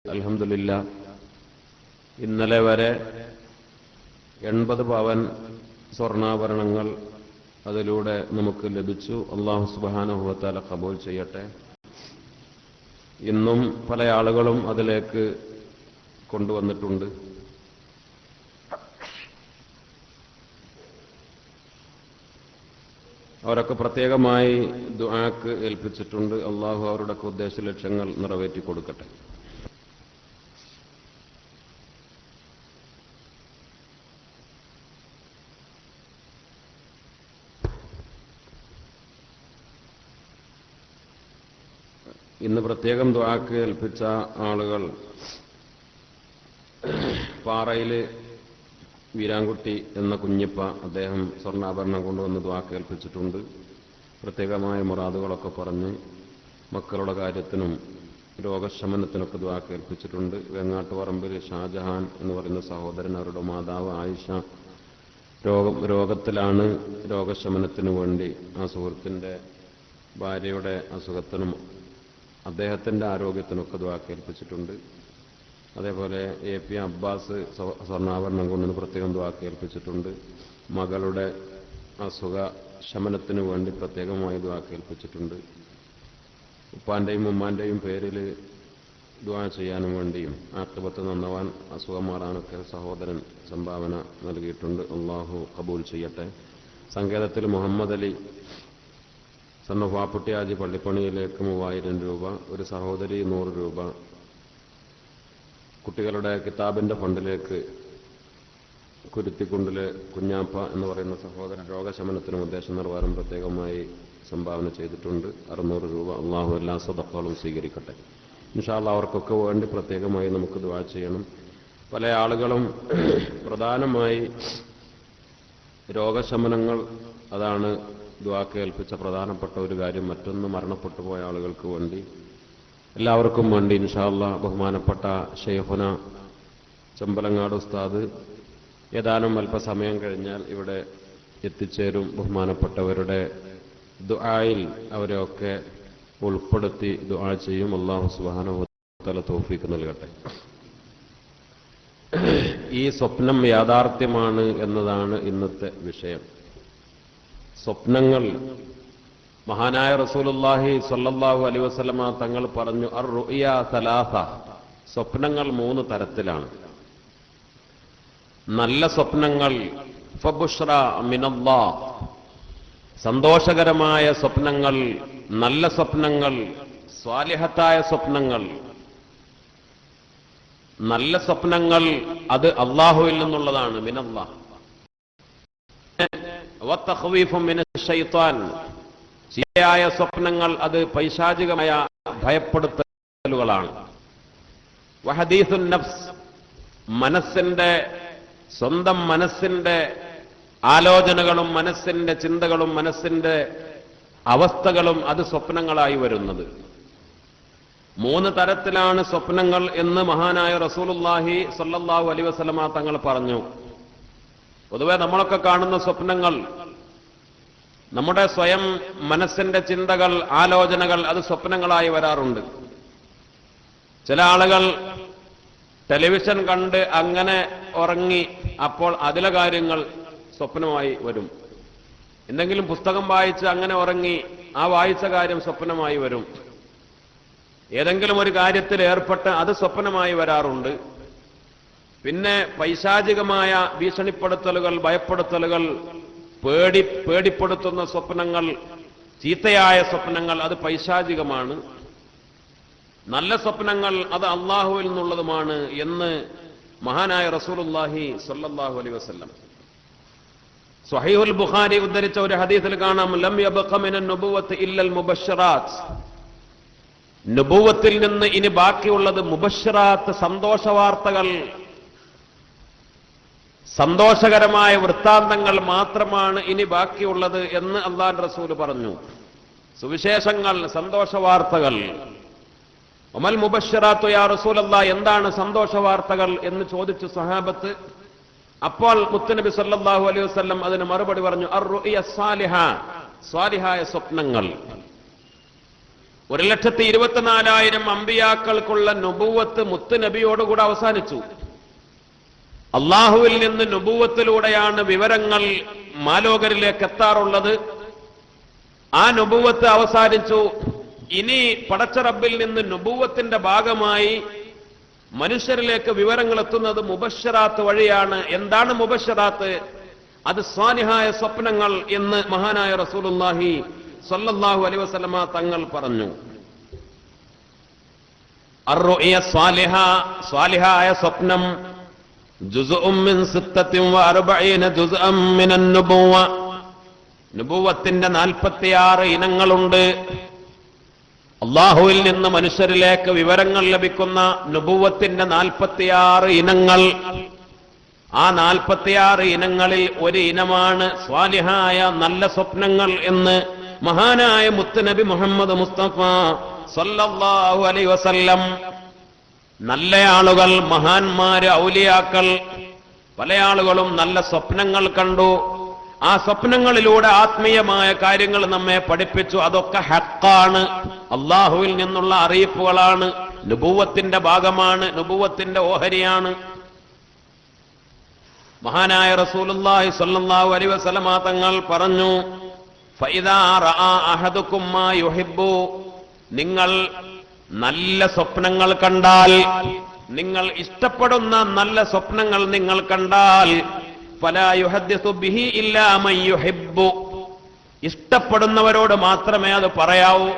അൽഹംദുലില്ലാ ഇന്നലെ വരെ 80 പവൻ സ്വർണ്ണാഭരണങ്ങൾ അതിലൂടെ നമുക്ക് ലഭിച്ചു. അല്ലാഹു സുബ്ഹാനഹു വ തആല ഖബൂൽ ചെയ്യട്ടെ. ഇന്നും പല ആളുകളും അതിലേക്ക് കൊണ്ടുവന്നിട്ടുണ്ട്. അവരൊക്കെ പ്രത്യേകമായി ദുആക്ക് ഏൽപ്പിച്ചിട്ടുണ്ട്. അല്ലാഹു അവരുടെ ഉദ്ദേശ ലക്ഷ്യങ്ങൾ നിറവേറ്റി കൊടുക്കട്ടെ. ഇന്ന് പ്രത്യേകം ദുആക്ക് ഏൽപ്പിച്ച ആളുകൾ പാറയിൽ വീരാൻകുട്ടി എന്ന കുഞ്ഞിപ്പ, അദ്ദേഹം സ്വർണ്ണാഭരണം കൊണ്ടുവന്ന് ദുആക്ക് ഏൽപ്പിച്ചിട്ടുണ്ട്. പ്രത്യേകമായ മുറാദുകളൊക്കെ പറഞ്ഞ് മക്കളുടെ കാര്യത്തിനും രോഗശമനത്തിനൊക്കെ ദുആക്ക് ഏൽപ്പിച്ചിട്ടുണ്ട്. വെങ്ങാട്ടുപറമ്പിൽ ഷാജഹാൻ എന്ന് പറയുന്ന സഹോദരൻ, അവരുടെ മാതാവ് ആയിഷ രോഗത്തിലാണ്. രോഗശമനത്തിനു വേണ്ടി ആ സുഹൃത്തിൻ്റെ ഭാര്യയുടെ അസുഖത്തിനും അദ്ദേഹത്തിൻ്റെ ആരോഗ്യത്തിനൊക്കെ ദുആക്ക് ഏൽപ്പിച്ചിട്ടുണ്ട്. അതേപോലെ AP അബ്ബാസ് സ്വർണ്ണാഭരണം കൊണ്ടുവന്ന് പ്രത്യേകം ദുആക്ക് ഏൽപ്പിച്ചിട്ടുണ്ട്. മകളുടെ അസുഖ ശമനത്തിനു വേണ്ടി പ്രത്യേകമായി ദുആക്ക് ഏൽപ്പിച്ചിട്ടുണ്ട്. ഉപ്പാൻ്റെയും ഉമ്മാൻ്റെയും പേരിൽ ദുആ ചെയ്യാനും വേണ്ടിയും ആഖിബത്ത് നന്നവാൻ, അസുഖം മാറാനൊക്കെ സഹോദരൻ സംഭാവന നൽകിയിട്ടുണ്ട്. അല്ലാഹു ഖബൂൽ ചെയ്യട്ടെ. സങ്കേതത്തിൽ മുഹമ്മദ് അലി സണ്ണുഫാപ്പുട്ടി ആജി പള്ളിപ്പണിയിലേക്ക് 3000 രൂപ, ഒരു സഹോദരി 100 രൂപ, കുട്ടികളുടെ കിതാബിൻ്റെ ഫണ്ടിലേക്ക് കുരുത്തിക്കുണ്ടിലെ കുഞ്ഞാപ്പ എന്ന് പറയുന്ന സഹോദരൻ രോഗശമനത്തിനും ഉദ്ദേശ നിർവ്വഹണം പ്രത്യേകമായി സംഭാവന ചെയ്തിട്ടുണ്ട്. 600 രൂപ. അള്ളാഹു എല്ലാ സദഖകളും സ്വീകരിക്കട്ടെ. ഇൻഷാ അല്ലാഹ് അവർക്കൊക്കെ വേണ്ടി പ്രത്യേകമായി നമുക്ക് ദുആ ചെയ്യണം. പല ആളുകളും പ്രധാനമായി രോഗശമനങ്ങൾ, അതാണ് ദുആക്ക് ഏൽപ്പിച്ച പ്രധാനപ്പെട്ട ഒരു കാര്യം. മറ്റൊന്ന് മരണപ്പെട്ടു പോയ ആളുകൾക്ക് വേണ്ടി, എല്ലാവർക്കും വേണ്ടി ഇൻഷാ അല്ലാഹ് ബഹുമാനപ്പെട്ട ശൈഖുന ചെമ്പലങ്ങാട് ഉസ്താദ് ഏതാനും അല്പസമയം കഴിഞ്ഞാൽ ഇവിടെ എത്തിച്ചേരും. ബഹുമാനപ്പെട്ടവരുടെ ദുആയിൽ അവരെയൊക്കെ ഉൾപ്പെടുത്തി ദുആ ചെയ്യും. അല്ലാഹു സുബ്ഹാനഹു വ തആല തൗഫീഖ് നൽകട്ടെ. ഈ സ്വപ്നം യാഥാർത്ഥ്യമാണ് എന്നതാണ് ഇന്നത്തെ വിഷയം. സ്വപ്നങ്ങൾ മഹാനായ റസൂലുള്ളാഹി സ്വല്ലല്ലാഹു അലൈഹി വസല്ലമ തങ്ങൾ പറഞ്ഞു, അർ-റുഅ്യ സലാസ, സ്വപ്നങ്ങൾ 3 തരത്തിലാണ്. നല്ല സ്വപ്നങ്ങൾ ഫബുഷ്റ മിനല്ലാഹ്, സന്തോഷകരമായ സ്വപ്നങ്ങൾ, നല്ല സ്വപ്നങ്ങൾ, സ്വാലിഹത്തായ സ്വപ്നങ്ങൾ. നല്ല സ്വപ്നങ്ങൾ അത് അല്ലാഹുവിൽ നിന്നുള്ളതാണ്, മിനല്ലാഹ്. വതഖ്വീഫു മിനശ്ശൈത്വാൻ, ചീത്തയായ സ്വപ്നങ്ങൾ അത് പൈശാചികമായ ഭയപ്പെടുത്തലുകളാണ്. വഹദീസുൻ നഫ്സ്, മനസ്സിന്റെ, സ്വന്തം മനസ്സിന്റെ ആലോചനകളും മനസ്സിന്റെ ചിന്തകളും മനസ്സിന്റെ അവസ്ഥകളും അത് സ്വപ്നങ്ങളായി വരുന്നത്. 3 തരത്തിലാണ് സ്വപ്നങ്ങൾ എന്ന് മഹാനായ റസൂലുള്ളാഹി സ്വല്ലല്ലാഹു അലൈഹി വസല്ലമ തങ്ങൾ പറഞ്ഞു. പൊതുവെ നമ്മളൊക്കെ കാണുന്ന സ്വപ്നങ്ങൾ നമ്മുടെ സ്വയം മനസ്സിന്റെ ചിന്തകൾ, ആലോചനകൾ, അത് സ്വപ്നങ്ങളായി വരാറുണ്ട്. ചില ആളുകൾ ടെലിവിഷൻ കണ്ട് അങ്ങനെ ഉറങ്ങി, അപ്പോൾ അതിലെ കാര്യങ്ങൾ സ്വപ്നമായി വരും. എന്തെങ്കിലും പുസ്തകം വായിച്ച് അങ്ങനെ ഉറങ്ങി, ആ വായിച്ച കാര്യം സ്വപ്നമായി വരും. ഏതെങ്കിലും ഒരു കാര്യത്തിൽ ഏർപ്പെട്ട് അത് സ്വപ്നമായി വരാറുണ്ട്. പിന്നെ പൈശാചികമായ ഭീഷണിപ്പെടുത്തലുകൾ, ഭയപ്പെടുത്തലുകൾ, പേടിപ്പെടുത്തുന്ന സ്വപ്നങ്ങൾ, ചീത്തയായ സ്വപ്നങ്ങൾ അത് പൈശാചികമാണ്. നല്ല സ്വപ്നങ്ങൾ അത് അല്ലാഹുവിൽ നിന്നുള്ളതുമാണ് എന്ന് മഹാനായ റസൂലുള്ളാഹി സ്വല്ലല്ലാഹു അലൈഹി വസല്ലം സ്വഹീഹുൽ ബുഖാരി ഉദ്ധരിച്ച ഒരു ഹദീസിൽ കാണാം, ലം യബ്ഖ മിനൻ നുബുവത്തി ഇല്ലൽ മുബശ്ശിറാത്ത്, നുബുവത്തിൽ നിന്ന് ഇനി ബാക്കിയുള്ളത് മുബശ്ശിറാത്ത്, സന്തോഷവാർത്തകൾ, സന്തോഷകരമായ വൃത്താന്തങ്ങൾ മാത്രമാണ് ഇനി ബാക്കിയുള്ളത് എന്ന് അല്ലാഹുവിന്റെ റസൂൽ പറഞ്ഞു. സുവിശേഷങ്ങൾ, സന്തോഷവാർത്തകൾ. വമൽ മുബശ്ശിറാത്തു യാ റസൂലല്ലാഹ്, എന്താണ് സന്തോഷവാർത്തകൾ എന്ന് ചോദിച്ചു സഹാബത്ത്. അപ്പോൾ മുത്തുനബി സല്ലല്ലാഹു അലൈഹി വസല്ലം അതിന് മറുപടി പറഞ്ഞു, അർ-റുഅ്യ സാലിഹ, സ്വാലിഹായ സ്വപ്നങ്ങൾ. 1,24,000 അമ്പിയാക്കൾക്കുള്ള നുബുവത്ത് മുത്ത് നബിയോടുകൂടെ അവസാനിച്ചു. അള്ളാഹുവിൽ നിന്ന് നുബുവത്തിലൂടെയാണ് വിവരങ്ങൾ മാലോകരിലേക്ക് എത്താറുള്ളത്. ആ നുബുവത്ത് അവസാനിച്ചു. ഇനി പടച്ച റബ്ബിൽ നിന്ന് നുബുവത്തിന്റെ ഭാഗമായി മനുഷ്യരിലേക്ക് വിവരങ്ങൾ എത്തുന്നത് മുബശ്ശറാത്ത് വഴിയാണ്. എന്താണ് മുബശ്ശറാത്ത്? അത് സ്വാലിഹായ സ്വപ്നങ്ങൾ എന്ന് മഹാനായ റസൂലുള്ളാഹി സ്വല്ലല്ലാഹു അലൈഹി വസല്ലമ തങ്ങൾ പറഞ്ഞു. അർറുഇയ സ്വാലിഹ, സ്വാലിഹായ സ്വപ്നം ജുസ്ഉം മിൻ 46 ജുസ്അം മിനൻ നുബുവ, നുബുവത്തിന്റെ 46 ഇനങ്ങളുണ്ട്. അള്ളാഹുവിൽ നിന്ന് മനുഷ്യരിലേക്ക് വിവരങ്ങൾ ലഭിക്കുന്ന നുബുവത്തിന്റെ 46 ഇനങ്ങൾ. ആ 46 ഇനങ്ങളിൽ ഒരു ഇനമാണ് സ്വാലിഹായ നല്ല സ്വപ്നങ്ങൾ എന്ന് മഹാനായ മുത്തുനബി മുഹമ്മദ് മുസ്തഫ സല്ലല്ലാഹു അലൈഹി വസല്ലം. നല്ല ആളുകൾ, മഹാന്മാര്, ഔലിയാക്കൾ, പല ആളുകളും നല്ല സ്വപ്നങ്ങൾ കണ്ടു. ആ സ്വപ്നങ്ങളിലൂടെ ആത്മീയമായ കാര്യങ്ങൾ നമ്മെ പഠിപ്പിച്ചു. അതൊക്കെ ഹക്കാണ്, അള്ളാഹുവിൽ നിന്നുള്ള അറിയിപ്പുകളാണ്, നുബുവത്തിന്റെ ഭാഗമാണ്, നുബുവത്തിന്റെ ഓഹരിയാണ്. മഹാനായ റസൂലുള്ളാഹി സ്വല്ലല്ലാഹു അലൈഹി വസല്ലമ തങ്ങൾ പറഞ്ഞു, ഫഇദാ റആ അഹദുകും മാ യുഹിബ്ബു, നിങ്ങൾ നല്ല സ്വപ്നങ്ങൾ കണ്ടാൽ, നിങ്ങൾ ഇഷ്ടപ്പെടുന്ന നല്ല സ്വപ്നങ്ങൾ നിങ്ങൾ കണ്ടാൽ, ഫലാ യുഹദ്ദിസു ബിഹി ഇല്ലാ മൻ യുഹിബ്ബു, ഇഷ്ടപ്പെടുന്നവരോട് മാത്രമേ അത് പറയാവൂ.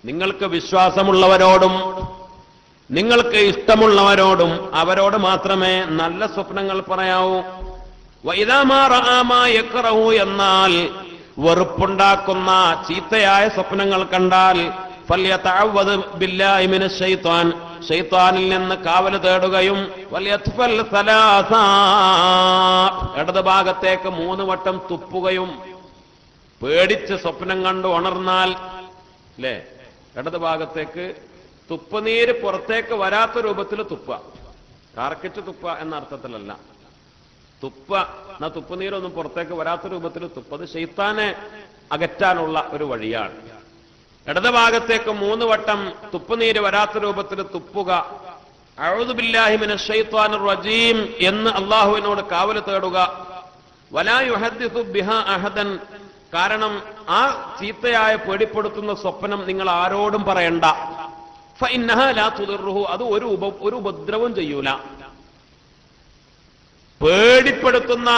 നിങ്ങൾക്ക് വിശ്വാസമുള്ളവരോടും നിങ്ങൾക്ക് ഇഷ്ടമുള്ളവരോടും അവരോട് മാത്രമേ നല്ല സ്വപ്നങ്ങൾ പറയാവൂ. വഇദാ മാ റആ മാ യക്റഹു, എന്നാൽ വെറുപ്പുണ്ടാക്കുന്ന ചീത്തയായ സ്വപ്നങ്ങൾ കണ്ടാൽ ഫല്യതഅവ്വദ് ബില്ലാഹി മിനശ് ശൈത്വാൻ, ശൈത്വാനിൽ നിന്ന് കാവൽ തേടുകയും വല്യത്ഫൽ സലാസ, ഇടത് ഭാഗത്തേക്ക് 3 വട്ടം തുപ്പുകയും. പേടിച്ച് സ്വപ്നം കണ്ടു ഉണർന്നാൽ അല്ലേ, ഇടത് ഭാഗത്തേക്ക് തുപ്പുനീര് പുറത്തേക്ക് വരാത്ത രൂപത്തിൽ തുപ്പ, കാർക്കിച്ച് തുപ്പ എന്ന അർത്ഥത്തിലല്ല. തുപ്പ എന്നാ തുപ്പുനീരൊന്നും പുറത്തേക്ക് വരാത്ത രൂപത്തിൽ തുപ്പ, അത് ശൈത്താനെ അകറ്റാനുള്ള ഒരു വഴിയാണ്. ഇടത് ഭാഗത്തേക്ക് 3 വട്ടം തുപ്പുനീര് വരാത്ത രൂപത്തിൽ തുപ്പുക. അഊദു ബില്ലാഹി മിനശ് ശൈത്വാനിർ റജീം എന്ന് അള്ളാഹുവിനോട് കാവൽ തേടുക. വലാ യുഹദ്ദിസു ബിഹാ അഹദൻ, കാരണം ആ ചീത്തയായ പേടിപ്പെടുത്തുന്ന സ്വപ്നം നിങ്ങൾ ആരോടും പറയണ്ട. ഫഇന്നഹാ ലാ തുദിറുഹു, അത് ഒരു ഉപദ്രവം ചെയ്യൂല. പേടിപ്പെടുത്തുന്ന,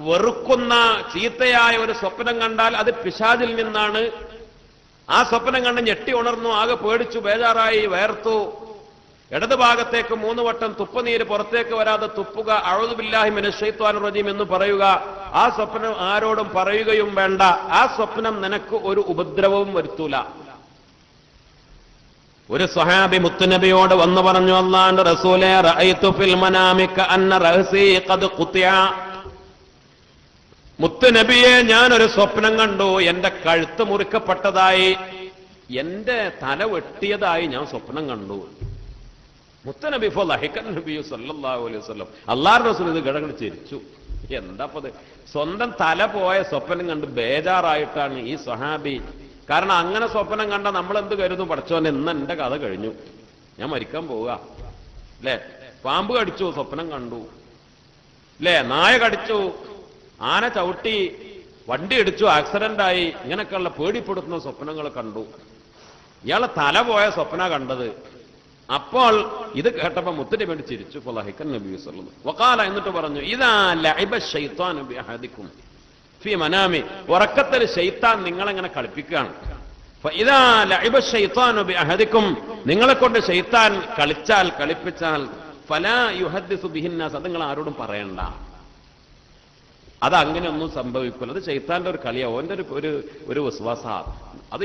വെറുക്കുന്ന ചീത്തയായ ഒരു സ്വപ്നം കണ്ടാൽ അത് പിശാചിൽ നിന്നാണ്. ആ സ്വപ്നം കണ്ട് ഞെട്ടി ഉണർന്നു, ആകെ പേടിച്ചു, ബേജാറായി, വേർത്തു. ഇടത് ഭാഗത്തേക്ക് 3 വട്ടം തുപ്പുനീര് പുറത്തേക്ക് വരാതെ തുപ്പുക. അഊദു ബില്ലാഹി മിനശ് ശൈത്വാനിർ റജീം എന്ന് പറയുക. ആ സ്വപ്നം ആരോടും പറയുകയും വേണ്ട. ആ സ്വപ്നം നിനക്ക് ഒരു ഉപദ്രവവും വരുത്തൂല. ഒരു സ്വഹാബി മുത്തുനബിയോട് വന്നു പറഞ്ഞു, അല്ലാഹുവിന്റെ റസൂലേ, റഅയ്തു ഫിൽ മനാമി കഅന്ന റഅസി ഖദ് ഖുതിഅ, മുത്തുനബിയെ, ഞാനൊരു സ്വപ്നം കണ്ടു, എന്റെ കഴുത്ത് മുറിക്കപ്പെട്ടതായി, എന്റെ തല വെട്ടിയതായി ഞാൻ സ്വപ്നം കണ്ടു. മുത്തുനബി ഫളഹിക്കൻ നബി സല്ലല്ലാഹു അലൈഹി വസല്ലം, അല്ലാഹുവിന്റെ റസൂൽ ഇത് ഗടഗട ചിരിച്ചു. എന്താപ്പത്, സ്വന്തം തല പോയ സ്വപ്നം കണ്ട് ബേജാറായിട്ടാണ് ഈ സ്വഹാബി. കാരണം അങ്ങനെ സ്വപ്നം കണ്ട നമ്മൾ എന്ത് കരുതും, പഠിച്ചോനെ ഇന്ന് എന്റെ കഥ കഴിഞ്ഞു, ഞാൻ മരിക്കാൻ പോവുക അല്ലേ. പാമ്പ് കടിച്ചു, സ്വപ്നം കണ്ടു അല്ലേ, നായ കടിച്ചു, ആന ചവിട്ടി, വണ്ടി ഇടിച്ചു, ആക്സിഡന്റായി, ഇങ്ങനെയൊക്കെയുള്ള പേടിപ്പെടുത്തുന്ന സ്വപ്നങ്ങൾ കണ്ടു. ഇയാളെ തല പോയ സ്വപ്ന കണ്ടത്. അപ്പോൾ ഇത് കേട്ടപ്പോ മുത്തിന് വേണ്ടി ചിരിച്ചു. ഫളഹിക്കൻ നബി സല്ലല്ലാഹു അലൈഹി വഖാല, എന്നിട്ട് പറഞ്ഞു, ഇദാ ലഅബ ശൈത്വാനു ബിഅഹദികും ഫീ മനാമി, ഉറക്കത്തിൽ ശൈത്താൻ നിങ്ങളെങ്ങനെ കളിപ്പിക്കുകയാണ്. ഫഇദാ ലഅബ ശൈത്വാനു ബിഅഹദികും, നിങ്ങളെ കൊണ്ട് ശൈത്താൻ കളിച്ചാൽ, കളിപ്പിച്ചാൽ, ഫലാ യുഹദ്ദിസു ബിഹിന്നാസ്, അത് നിങ്ങൾ ആരോടും പറയണ്ട. അത് അങ്ങനെയൊന്നും സംഭവിക്കില്ല. അത് ശൈത്താന്റെ ഒരു കളിയാ, ഓന്റെ ഒരു വിശ്വാസ. അത്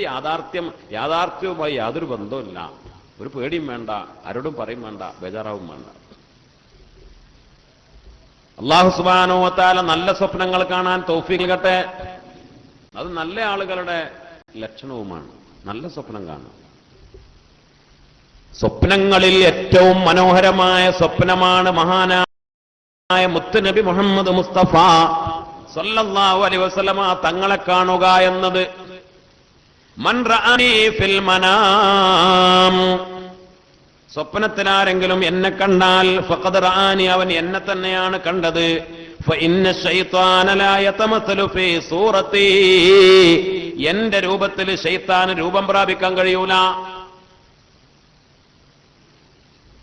യാഥാർത്ഥ്യവുമായി യാതൊരു ബന്ധവുമില്ല. ഒരു പേടിയും വേണ്ട, ആരോടും പറയും വേണ്ട, ബേജാറാവും വേണ്ട. അല്ലാഹു സുബ്ഹാനഹു വ തആല നല്ല സ്വപ്നങ്ങൾ കാണാൻ തൗഫീഖ് നൽകട്ടെ. അത് നല്ല ആളുകളുടെ ലക്ഷണവുമാണ്, നല്ല സ്വപ്നം കാണുക. സ്വപ്നങ്ങളിൽ ഏറ്റവും മനോഹരമായ സ്വപ്നമാണ് മഹാനായ മുത്തുനബി മുഹമ്മദ് മുസ്തഫ സല്ലല്ലാഹു അലൈഹി വസല്ലമ തങ്ങളെ കാണുക എന്നത്. മൻ റഅനി ഫിൽ മനാം, സ്വപ്നത്തിലാരെങ്കിലും എന്നെ കണ്ടാൽ ഫഖദ് റആനി, അവൻ എന്നെ തന്നെയാണ് കണ്ടത്. ഫഇന്ന ശൈത്വാന ലാ യതമസലു ഫീ സൂറത്തി, എന്റെ രൂപത്തിൽ ശൈത്താന് രൂപം പ്രാപിക്കാൻ കഴിയൂല.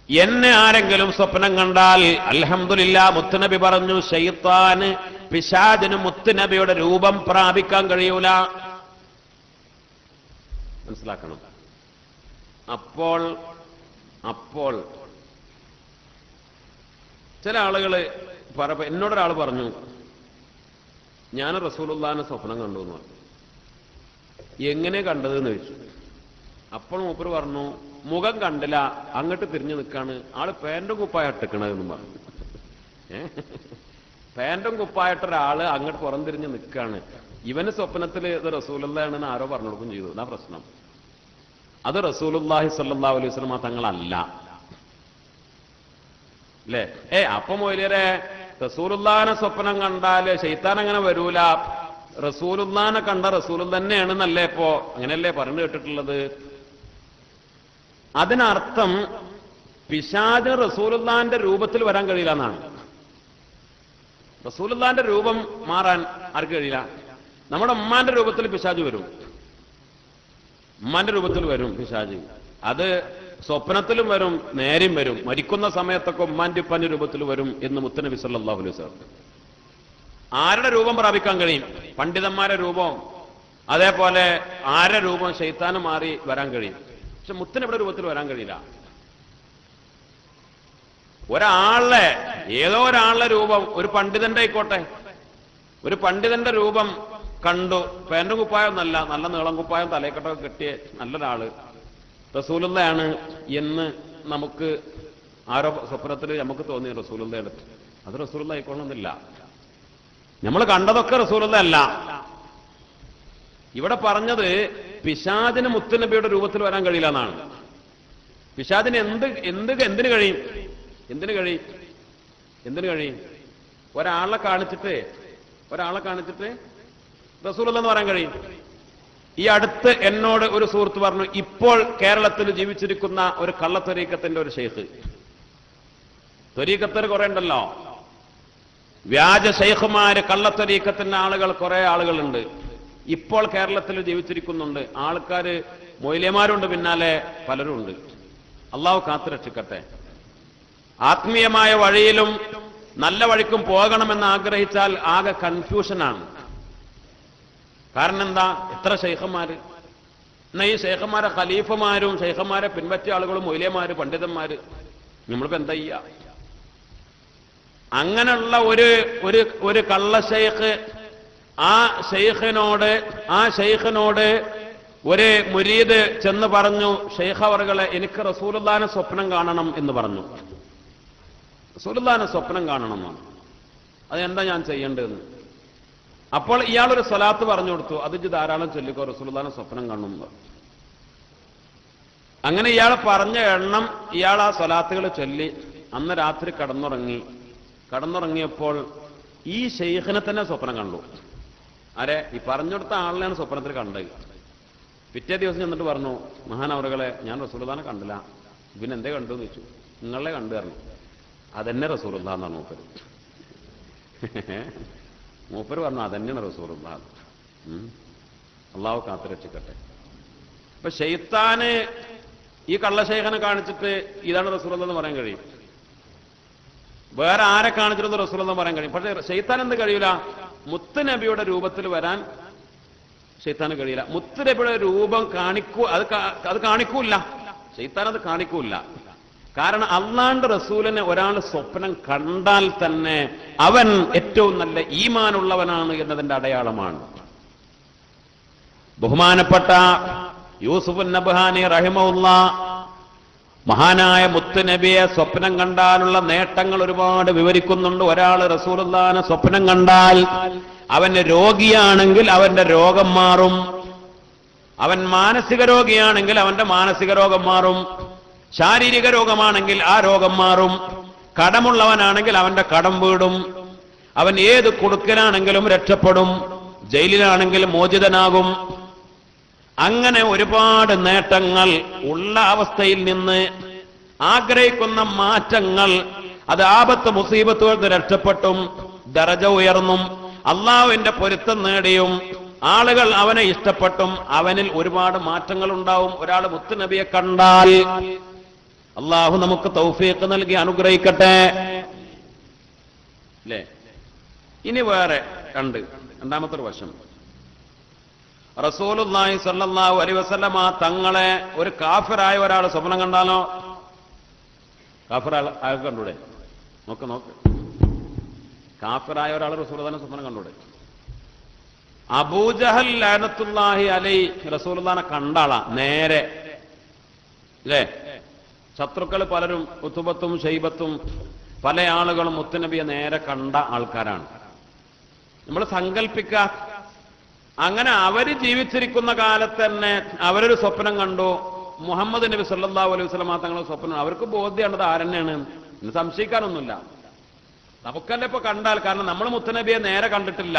എന്നെ ആരെങ്കിലും സ്വപ്നം കണ്ടാൽ, അൽഹംദുലില്ലാ, മുത്തുനബി പറഞ്ഞു ശൈത്താന്, പിശാചിന് മുത്തുനബിയുടെ രൂപം പ്രാപിക്കാൻ കഴിയൂല. മനസ്സിലാക്കണം. അപ്പോൾ ചില ആളുകള് എന്നോടൊരാൾ പറഞ്ഞു, ഞാൻ റസൂലുള്ളാഹിനെ സ്വപ്നം കണ്ടു എന്ന് പറഞ്ഞു. എങ്ങനെ കണ്ടതെന്ന് ചോദിച്ചു. അപ്പോൾ മൂപ്പര് പറഞ്ഞു, മുഖം കണ്ടില്ല, അങ്ങോട്ട് തിരിഞ്ഞു നിൽക്കാണ്, ആള് പാന്റും കുപ്പായ ഇട്ടിക്കണെന്നും പറഞ്ഞു. പാന്റും കുപ്പായിട്ടൊരാള് അങ്ങോട്ട് പുറംതിരിഞ്ഞ് നിൽക്കാണ്. ഇവന് സ്വപ്നത്തിൽ ഇത് റസൂലുള്ളാഹിയാണെന്ന് ആരോ പറഞ്ഞു കൊടുക്കും ചെയ്തു. അതാ പ്രശ്നം. അത് റസൂലുള്ളാഹി സ്വല്ലല്ലാഹു അലൈഹി വസല്ലം തങ്ങളല്ല അല്ലേ? അപ്പൊ മൊയ്ലിയരെ റസൂലുള്ളാഹിനെ സ്വപ്നം കണ്ടാല് ശൈത്താൻ അങ്ങനെ വരൂല, റസൂലുള്ളാഹിനെ കണ്ട റസൂൽ തന്നെയാണെന്നല്ലേ ഇപ്പോ അങ്ങനെയല്ലേ പറഞ്ഞു കേട്ടിട്ടുള്ളത്? അതിനർത്ഥം പിശാച് റസൂലുള്ളാഹിന്റെ രൂപത്തിൽ വരാൻ കഴിയില്ല എന്നാണ്. റസൂലുള്ളാഹിന്റെ രൂപം മാറാൻ ആർക്ക് കഴിയില്ല. നമ്മുടെ ഉമ്മാന്റെ രൂപത്തിൽ പിശാച് വരും, ഉമ്മാന്റെ രൂപത്തിൽ വരും പിശാച്. അത് സ്വപ്നത്തിലും വരും, നേരെയും വരും. മരിക്കുന്ന സമയത്തൊക്കെ ഉമ്മാന്റെ ഉപ്പാന്റെ രൂപത്തിൽ വരും എന്ന് മുത്തുനബി സല്ലല്ലാഹു അലൈഹി വസല്ലം. ആരുടെ രൂപം പ്രാപിക്കാൻ കഴിയും? പണ്ഡിതന്മാരുടെ രൂപം, അതേപോലെ ആരുടെ രൂപം ശൈത്താന് മാറി വരാൻ കഴിയും. പക്ഷെ മുത്തുനബിയുടെ രൂപത്തിൽ വരാൻ കഴിയില്ല. ഏതോ ഒരാളുടെ രൂപം, ഒരു പണ്ഡിതന്റെ ആയിക്കോട്ടെ, ഒരു പണ്ഡിതന്റെ രൂപം കണ്ടു, പാന്റും കുപ്പായം നല്ല നീളം കുപ്പായം തലക്കെട്ടൊക്കെ കെട്ടിയ നല്ലൊരാള് റസൂലുള്ളയാണ് എന്ന് നമുക്ക് ആരോ സ്വപ്നത്തിൽ നമുക്ക് തോന്നി റസൂലുള്ളയുടെ. അത് റസൂലുള്ള ആയിക്കൊള്ളുന്നില്ല. നമ്മൾ കണ്ടതൊക്കെ റസൂലുള്ള അല്ല. ഇവിടെ പറഞ്ഞത് പിശാചിന് മുത്തുനബിയുടെ രൂപത്തിൽ വരാൻ കഴിയില്ല എന്നാണ്. പിശാചിന് എന്തിനു കഴിയും? ഒരാളെ കാണിച്ചിട്ട് റസൂലുള്ള എന്ന് പറയാൻ കഴിയും. ഈ അടുത്ത് എന്നോട് ഒരു സുഹൃത്ത് പറഞ്ഞു, ഇപ്പോൾ കേരളത്തിൽ ജീവിച്ചിരിക്കുന്ന ഒരു കള്ളത്വരീക്കത്തിന്റെ ഒരു ഷെയ്ഖ്, ത്വരീക്കത്തിൽ കുറെ ഉണ്ടല്ലോ, വ്യാജ ഷെയ്ഖുമാര്, കള്ളത്വരീക്കത്തിന്റെ ആളുകൾ കുറെ ആളുകളുണ്ട്. ഇപ്പോൾ കേരളത്തിൽ ജീവിച്ചിരിക്കുന്നുണ്ട് ആൾക്കാര്, മൊയ്ലിയമാരുണ്ട്, പിന്നാലെ പലരും ഉണ്ട്. അള്ളാഹു കാത്തുരക്ഷിക്കട്ടെ. ആത്മീയമായ വഴിയിലും നല്ല വഴിക്കും പോകണമെന്ന് ആഗ്രഹിച്ചാൽ ആകെ കൺഫ്യൂഷനാണ്. കാരണം എന്താ? എത്ര ശൈഖന്മാര്, എന്നാ ഈ ശൈഖന്മാരെ ഖലീഫമാരും ശൈഖന്മാരെ പിൻപറ്റിയ ആളുകളും മൊയ്ലിയമാര്, പണ്ഡിതന്മാര്, നമ്മളിപ്പോ എന്താ ചെയ്യാ? അങ്ങനെയുള്ള ഒരു കള്ള ശൈഖ്, ആ ശൈഖിനോട് ഒരു മുരീദ് ചെന്ന് പറഞ്ഞു, ശൈഖ് അവർകളെ, എനിക്ക് റസൂലുള്ളാഹിനെ സ്വപ്നം കാണണം എന്ന് പറഞ്ഞു. റസൂലുള്ളാഹിനെ സ്വപ്നം കാണണം എന്നാണ്. അതെന്താ ഞാൻ ചെയ്യേണ്ടതെന്ന്. അപ്പോൾ ഇയാളൊരു സ്വലാത്ത് പറഞ്ഞു കൊടുത്തു, അത് ധാരാളം ചൊല്ലിക്കോ, റസൂലുള്ളാഹിനെ സ്വപ്നം കാണുന്നു. അങ്ങനെ ഇയാൾ പറഞ്ഞ എണ്ണം ഇയാൾ ആ സ്വലാത്തുകൾ ചൊല്ലി അന്ന് രാത്രി കടന്നുറങ്ങിയപ്പോൾ ഈ ശൈഖിനെ തന്നെ സ്വപ്നം കണ്ടു. ആരെ? ഈ പറഞ്ഞെടുത്ത ആളിനെയാണ് സ്വപ്നത്തിൽ കണ്ടത്. പിറ്റേ ദിവസം ചെന്നിട്ട് പറഞ്ഞു, മഹാനവറുകളെ, ഞാൻ റസൂലുള്ളാഹിനെ കണ്ടില്ല. പിന്നെ എന്തേ കണ്ടു എന്ന് ചോദിച്ചു. നിങ്ങളെ കണ്ടു പറഞ്ഞു. അതെന്നെ റസൂലുള്ളാഹി എന്നാണ് മൂപ്പര്. മൂപ്പര് പറഞ്ഞു, അതന്നെയാണ് റസൂലുള്ളാഹി. അള്ളാഹു കാത്തുരക്ഷിക്കട്ടെ. ഇപ്പൊ ശൈത്താന് ഈ കള്ളശൈഖനെ കാണിച്ചിട്ട് ഇതാണ് റസൂലുള്ളാഹി എന്ന് പറയാൻ കഴിയും. വേറെ ആരെ കാണിച്ചിട്ട് റസൂലുള്ളാഹി എന്ന് പറയാൻ കഴിയും. പക്ഷെ ശൈത്താൻ എന്ത് കഴിയൂല? മുത്തുനബിയുടെ രൂപത്തിൽ വരാൻ ശൈത്താന് കഴിയില്ല. മുത്തുനബിയുടെ രൂപം അത് കാണിക്കൂല. ശൈത്താൻ അത് കാണിക്കൂല. കാരണം അല്ലാഹുവിന്റെ റസൂലിനെ ഒരാൾ സ്വപ്നം കണ്ടാൽ തന്നെ അവൻ ഏറ്റവും നല്ല ഈമാനുള്ളവനാണ് എന്നതിന്റെ അടയാളമാണ്. ബഹുമാനപ്പെട്ട യൂസുഫ് നബ്ഹാനി റഹിമഹുല്ലാഹ് മഹാനായ മുത്തുനബിയെ സ്വപ്നം കണ്ടാലുള്ള നേട്ടങ്ങൾ ഒരുപാട് വിവരിക്കുന്നുണ്ട്. ഒരാൾ റസൂലുള്ളാഹിനെ സ്വപ്നം കണ്ടാൽ അവന് രോഗിയാണെങ്കിൽ അവന്റെ രോഗം മാറും, അവൻ മാനസിക രോഗിയാണെങ്കിൽ അവന്റെ മാനസിക രോഗം മാറും, ശാരീരിക രോഗമാണെങ്കിൽ ആ രോഗം മാറും, കടമുള്ളവനാണെങ്കിൽ അവന്റെ കടം വീടും, അവൻ ഏത് കുടുക്കനാണെങ്കിലും രക്ഷപ്പെടും, ജയിലിലാണെങ്കിൽ മോചിതനാകും. അങ്ങനെ ഒരുപാട് നേട്ടങ്ങൾ ഉള്ള അവസ്ഥയിൽ നിന്ന് ആഗ്രഹിക്കുന്ന മാറ്റങ്ങൾ, അത് ആപത്ത് മുസീബത്തുകൾക്ക് രക്ഷപ്പെട്ടും ദറജ ഉയർന്നും അള്ളാഹുവിന്റെ പൊരുത്തം നേടിയും ആളുകൾ അവനെ ഇഷ്ടപ്പെട്ടും അവനിൽ ഒരുപാട് മാറ്റങ്ങൾ ഉണ്ടാവും. ഒരാൾ മുത്തുനബിയെ കണ്ടാൽ അള്ളാഹു നമുക്ക് തൗഫീഖ് നൽകി അനുഗ്രഹിക്കട്ടെ. അല്ലേ? ഇനി വേറെ രണ്ടാമത്തെ ഒരു വശം, റസൂലുള്ളാഹി സ്വല്ലല്ലാഹു അലൈഹി വസല്ലമ തങ്ങളെ ഒരു കാഫിറായ ഒരാൾ സ്വപ്നം കണ്ടാലോ? കാഫിർ അയാൾക്ക് കണ്ടൂടെ? നോക്ക് കാഫിറായ ഒരാൾ റസൂലുള്ളാഹിനെ സ്വപ്നം കണ്ടൂടെ? അബൂജഹൽ ലഅനത്തുല്ലാഹി അലൈഹി റസൂലുള്ളാഹിനെ കണ്ടാളാ നേരെ, അല്ലേ? ശത്രുക്കൾ പലരും ഉതുബത്തും ഷൈബത്തും പല ആളുകളും മുത്തുനബിയെ നേരെ കണ്ട ആൾക്കാരാണ്. നമ്മൾ സങ്കല്പിക്കുക, അങ്ങനെ അവര് ജീവിച്ചിരിക്കുന്ന കാലത്ത് തന്നെ അവരൊരു സ്വപ്നം കണ്ടു, മുഹമ്മദ് നബി സല്ലല്ലാഹു അലൈഹി വസല്ലം തങ്ങളുടെ സ്വപ്നം. അവർക്ക് ബോധ്യമുള്ളത് ആരെന്നെയാണ് എന്ന് സംശയിക്കാനൊന്നുമില്ല. നമുക്കല്ലേ ഇപ്പൊ കണ്ടാൽ, കാരണം നമ്മൾ മുത്തുനബിയെ നേരെ കണ്ടിട്ടില്ല.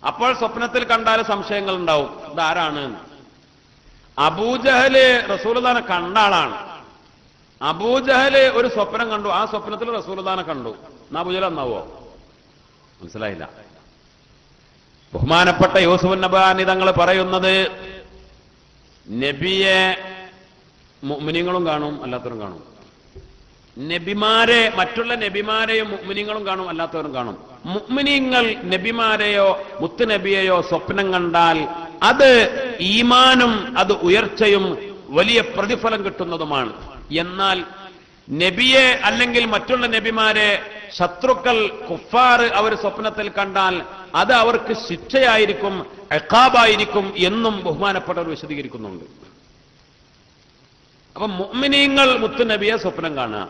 അപ്പോൾ സ്വപ്നത്തിൽ കണ്ടാൽ സംശയങ്ങൾ ഉണ്ടാവും, ഇതാരാണ്? അബൂജഹല് റസൂലുള്ളാഹിനെ കണ്ട ആളാണ്. അബൂജഹല് ഒരു സ്വപ്നം കണ്ടു, ആ സ്വപ്നത്തിൽ റസൂലുള്ളാഹിനെ കണ്ടു. എന്നാ അബൂജഹൽ എന്നാവോ? മനസ്സിലായില്ല. ബഹുമാനപ്പെട്ട യൂസുഫ് നബാനി തങ്ങൾ പറയുന്നത്, നബിയെ മുഅ്മിനീങ്ങളും കാണും, അല്ലാത്തവരും കാണും. നബിമാരെ, മറ്റുള്ള നബിമാരെയും മുഅ്മിനീങ്ങളും കാണും, അല്ലാത്തവരും കാണും. മുഅ്മിനീങ്ങൾ നബിമാരെയോ മുത്തുനബിയെയോ സ്വപ്നം കണ്ടാൽ അത് ഈമാനും അത് ഉയർച്ചയും വലിയ പ്രതിഫലം കിട്ടുന്നതുമാണ്. എന്നാൽ നബിയെ അല്ലെങ്കിൽ മറ്റുള്ള നബിമാരെ ശത്രുക്കൾ കുഫാർ അവർ സ്വപ്നത്തിൽ കണ്ടാൽ അത് അവർക്ക് ശിക്ഷയായിരിക്കും, ഇഖാബായിരിക്കും എന്നും ബഹുമാനപ്പെട്ടവർ വിശദീകരിക്കുന്നുണ്ട്. അപ്പൊ മുഅ്മിനീങ്ങൾ മുത്തുനബിയെ സ്വപ്നം കാണുക,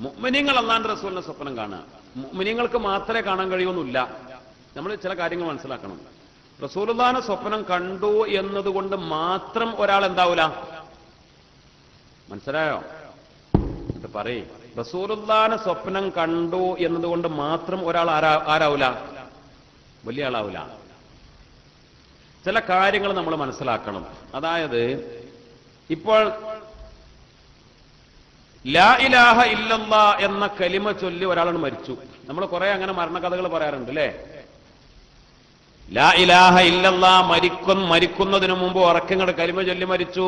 മുഅ്മിനീങ്ങൾ അല്ലാഹുവിന്റെ റസൂലിനെ സ്വപ്നം കാണുക. മുഅ്മിനീങ്ങൾക്ക് മാത്രമേ കാണാൻ കഴിയുന്നില്ല. നമ്മൾ ചില കാര്യങ്ങൾ മനസ്സിലാക്കണം. റസൂലുള്ളാഹിനെ സ്വപ്നം കണ്ടു എന്നതുകൊണ്ട് മാത്രം ഒരാൾ എന്താവൂല? മനസ്സിലായോ? എന്നിട്ട് പറയേ, റസൂലുള്ളാഹിനെ സ്വപ്നം കണ്ടു എന്നതുകൊണ്ട് മാത്രം ഒരാൾ ആരാവൂല? വലിയ ആളാവൂല. ചില കാര്യങ്ങൾ നമ്മൾ മനസ്സിലാക്കണം. അതായത് ഇപ്പോൾ ലാ ഇലാഹ ഇല്ലല്ലാ എന്ന കലിമ ചൊല്ലി ഒരാളാണ് മരിച്ചു. നമ്മൾ കുറെ അങ്ങനെ മരണകഥകൾ പറയാറുണ്ട്, അല്ലേ? ലാ ഇലാഹ ഇല്ലല്ലാ മരിക്കുന്നതിന് മുമ്പ് ഉറക്കങ്ങളുടെ കലിമ ചൊല്ലി മരിച്ചു.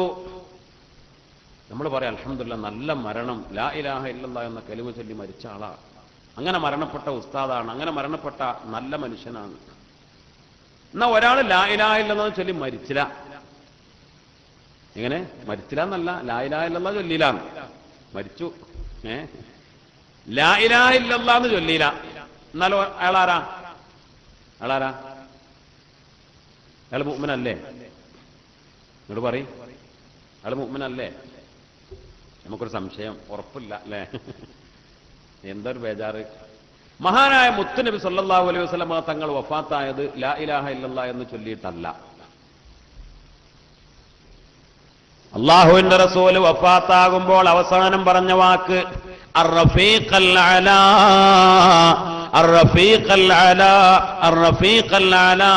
നമ്മൾ പറയാം അൽഹംദുലില്ലാഹ്, നല്ല മരണം, ലാ ഇലാഹ ഇല്ലല്ലാ എന്ന കലിമ ചൊല്ലി മരിച്ച ആളാ, അങ്ങനെ മരണപ്പെട്ട ഉസ്താദാണ്, അങ്ങനെ മരണപ്പെട്ട നല്ല മനുഷ്യനാണ്. എന്നാ ഒരാൾ ലാ ഇലാഹ ഇല്ലല്ലാ ചൊല്ലി മരിച്ചില്ല. എങ്ങനെ മരിച്ചില്ല എന്നല്ല, ലാ ഇലാഹ ഇല്ലല്ലാ ചൊല്ലിയില്ല, മരിച്ചു. ലാ ഇലാഹ ഇല്ലല്ലാ എന്ന് ചൊല്ലിയില്ല. എന്നാലും അയാളാരാ? അയാൾ മുഅ്മിനല്ലേ? എന്നോട് പറയും, അയാൾ മുഅ്മിനല്ലേ? നമുക്കൊരു സംശയം, ഉറപ്പില്ല, അല്ലേ? എന്തൊരു ബേജാറ്. മഹാനായ മുത്തുനബി സല്ലല്ലാഹു അലൈഹി വസല്ലം തങ്ങൾ വഫാത്തായത് ലാ ഇലാഹ ഇല്ലല്ലാ എന്ന് ചൊല്ലിയിട്ടല്ല. അല്ലാഹുവിന്റെ റസൂൽ വഫാത്താകുമ്പോൾ അവസാനം പറഞ്ഞ വാക്ക് അർ-റഫീഖൽ അലാ, അർ-റഫീഖൽ അലാ, അർ-റഫീഖൽ അലാ.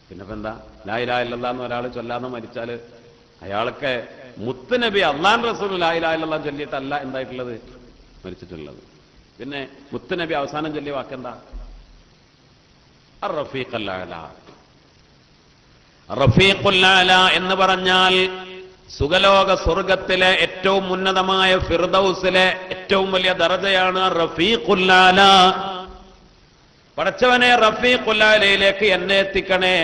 പിന്നെപ്പെന്താ? ലാ ഇലാഹ ഇല്ലല്ലാ എന്ന് ഒരാൾ ചൊല്ലാതെ മരിച്ചാല് അയാൾക്ക് മുത്തുനബി അല്ലാഹുവിന്റെ റസൂൽ ലാ ഇലാഹ ഇല്ലല്ലാ ചൊല്ലിയിട്ടല്ല എന്തായിട്ടുള്ളത്, മരിച്ചിട്ടുള്ളത്. പിന്നെ മുത്തുനബി അവസാനം ചൊല്ലിയ വാക്കെന്താ? അർ-റഫീഖൽ അലാ. റഫീഖുൽ അലാ എന്ന് പറഞ്ഞാൽ സുഖലോക സ്വർഗത്തിലെ ഏറ്റവും ഉന്നതമായ ഫിർദൗസിലെ ഏറ്റവും വലിയ ദറജയാണ് റഫീഖുൽ അലാ. പടച്ചവനെ റഫീഖുൽ അലയിലേക്ക് എന്നെ എത്തിക്കണേ,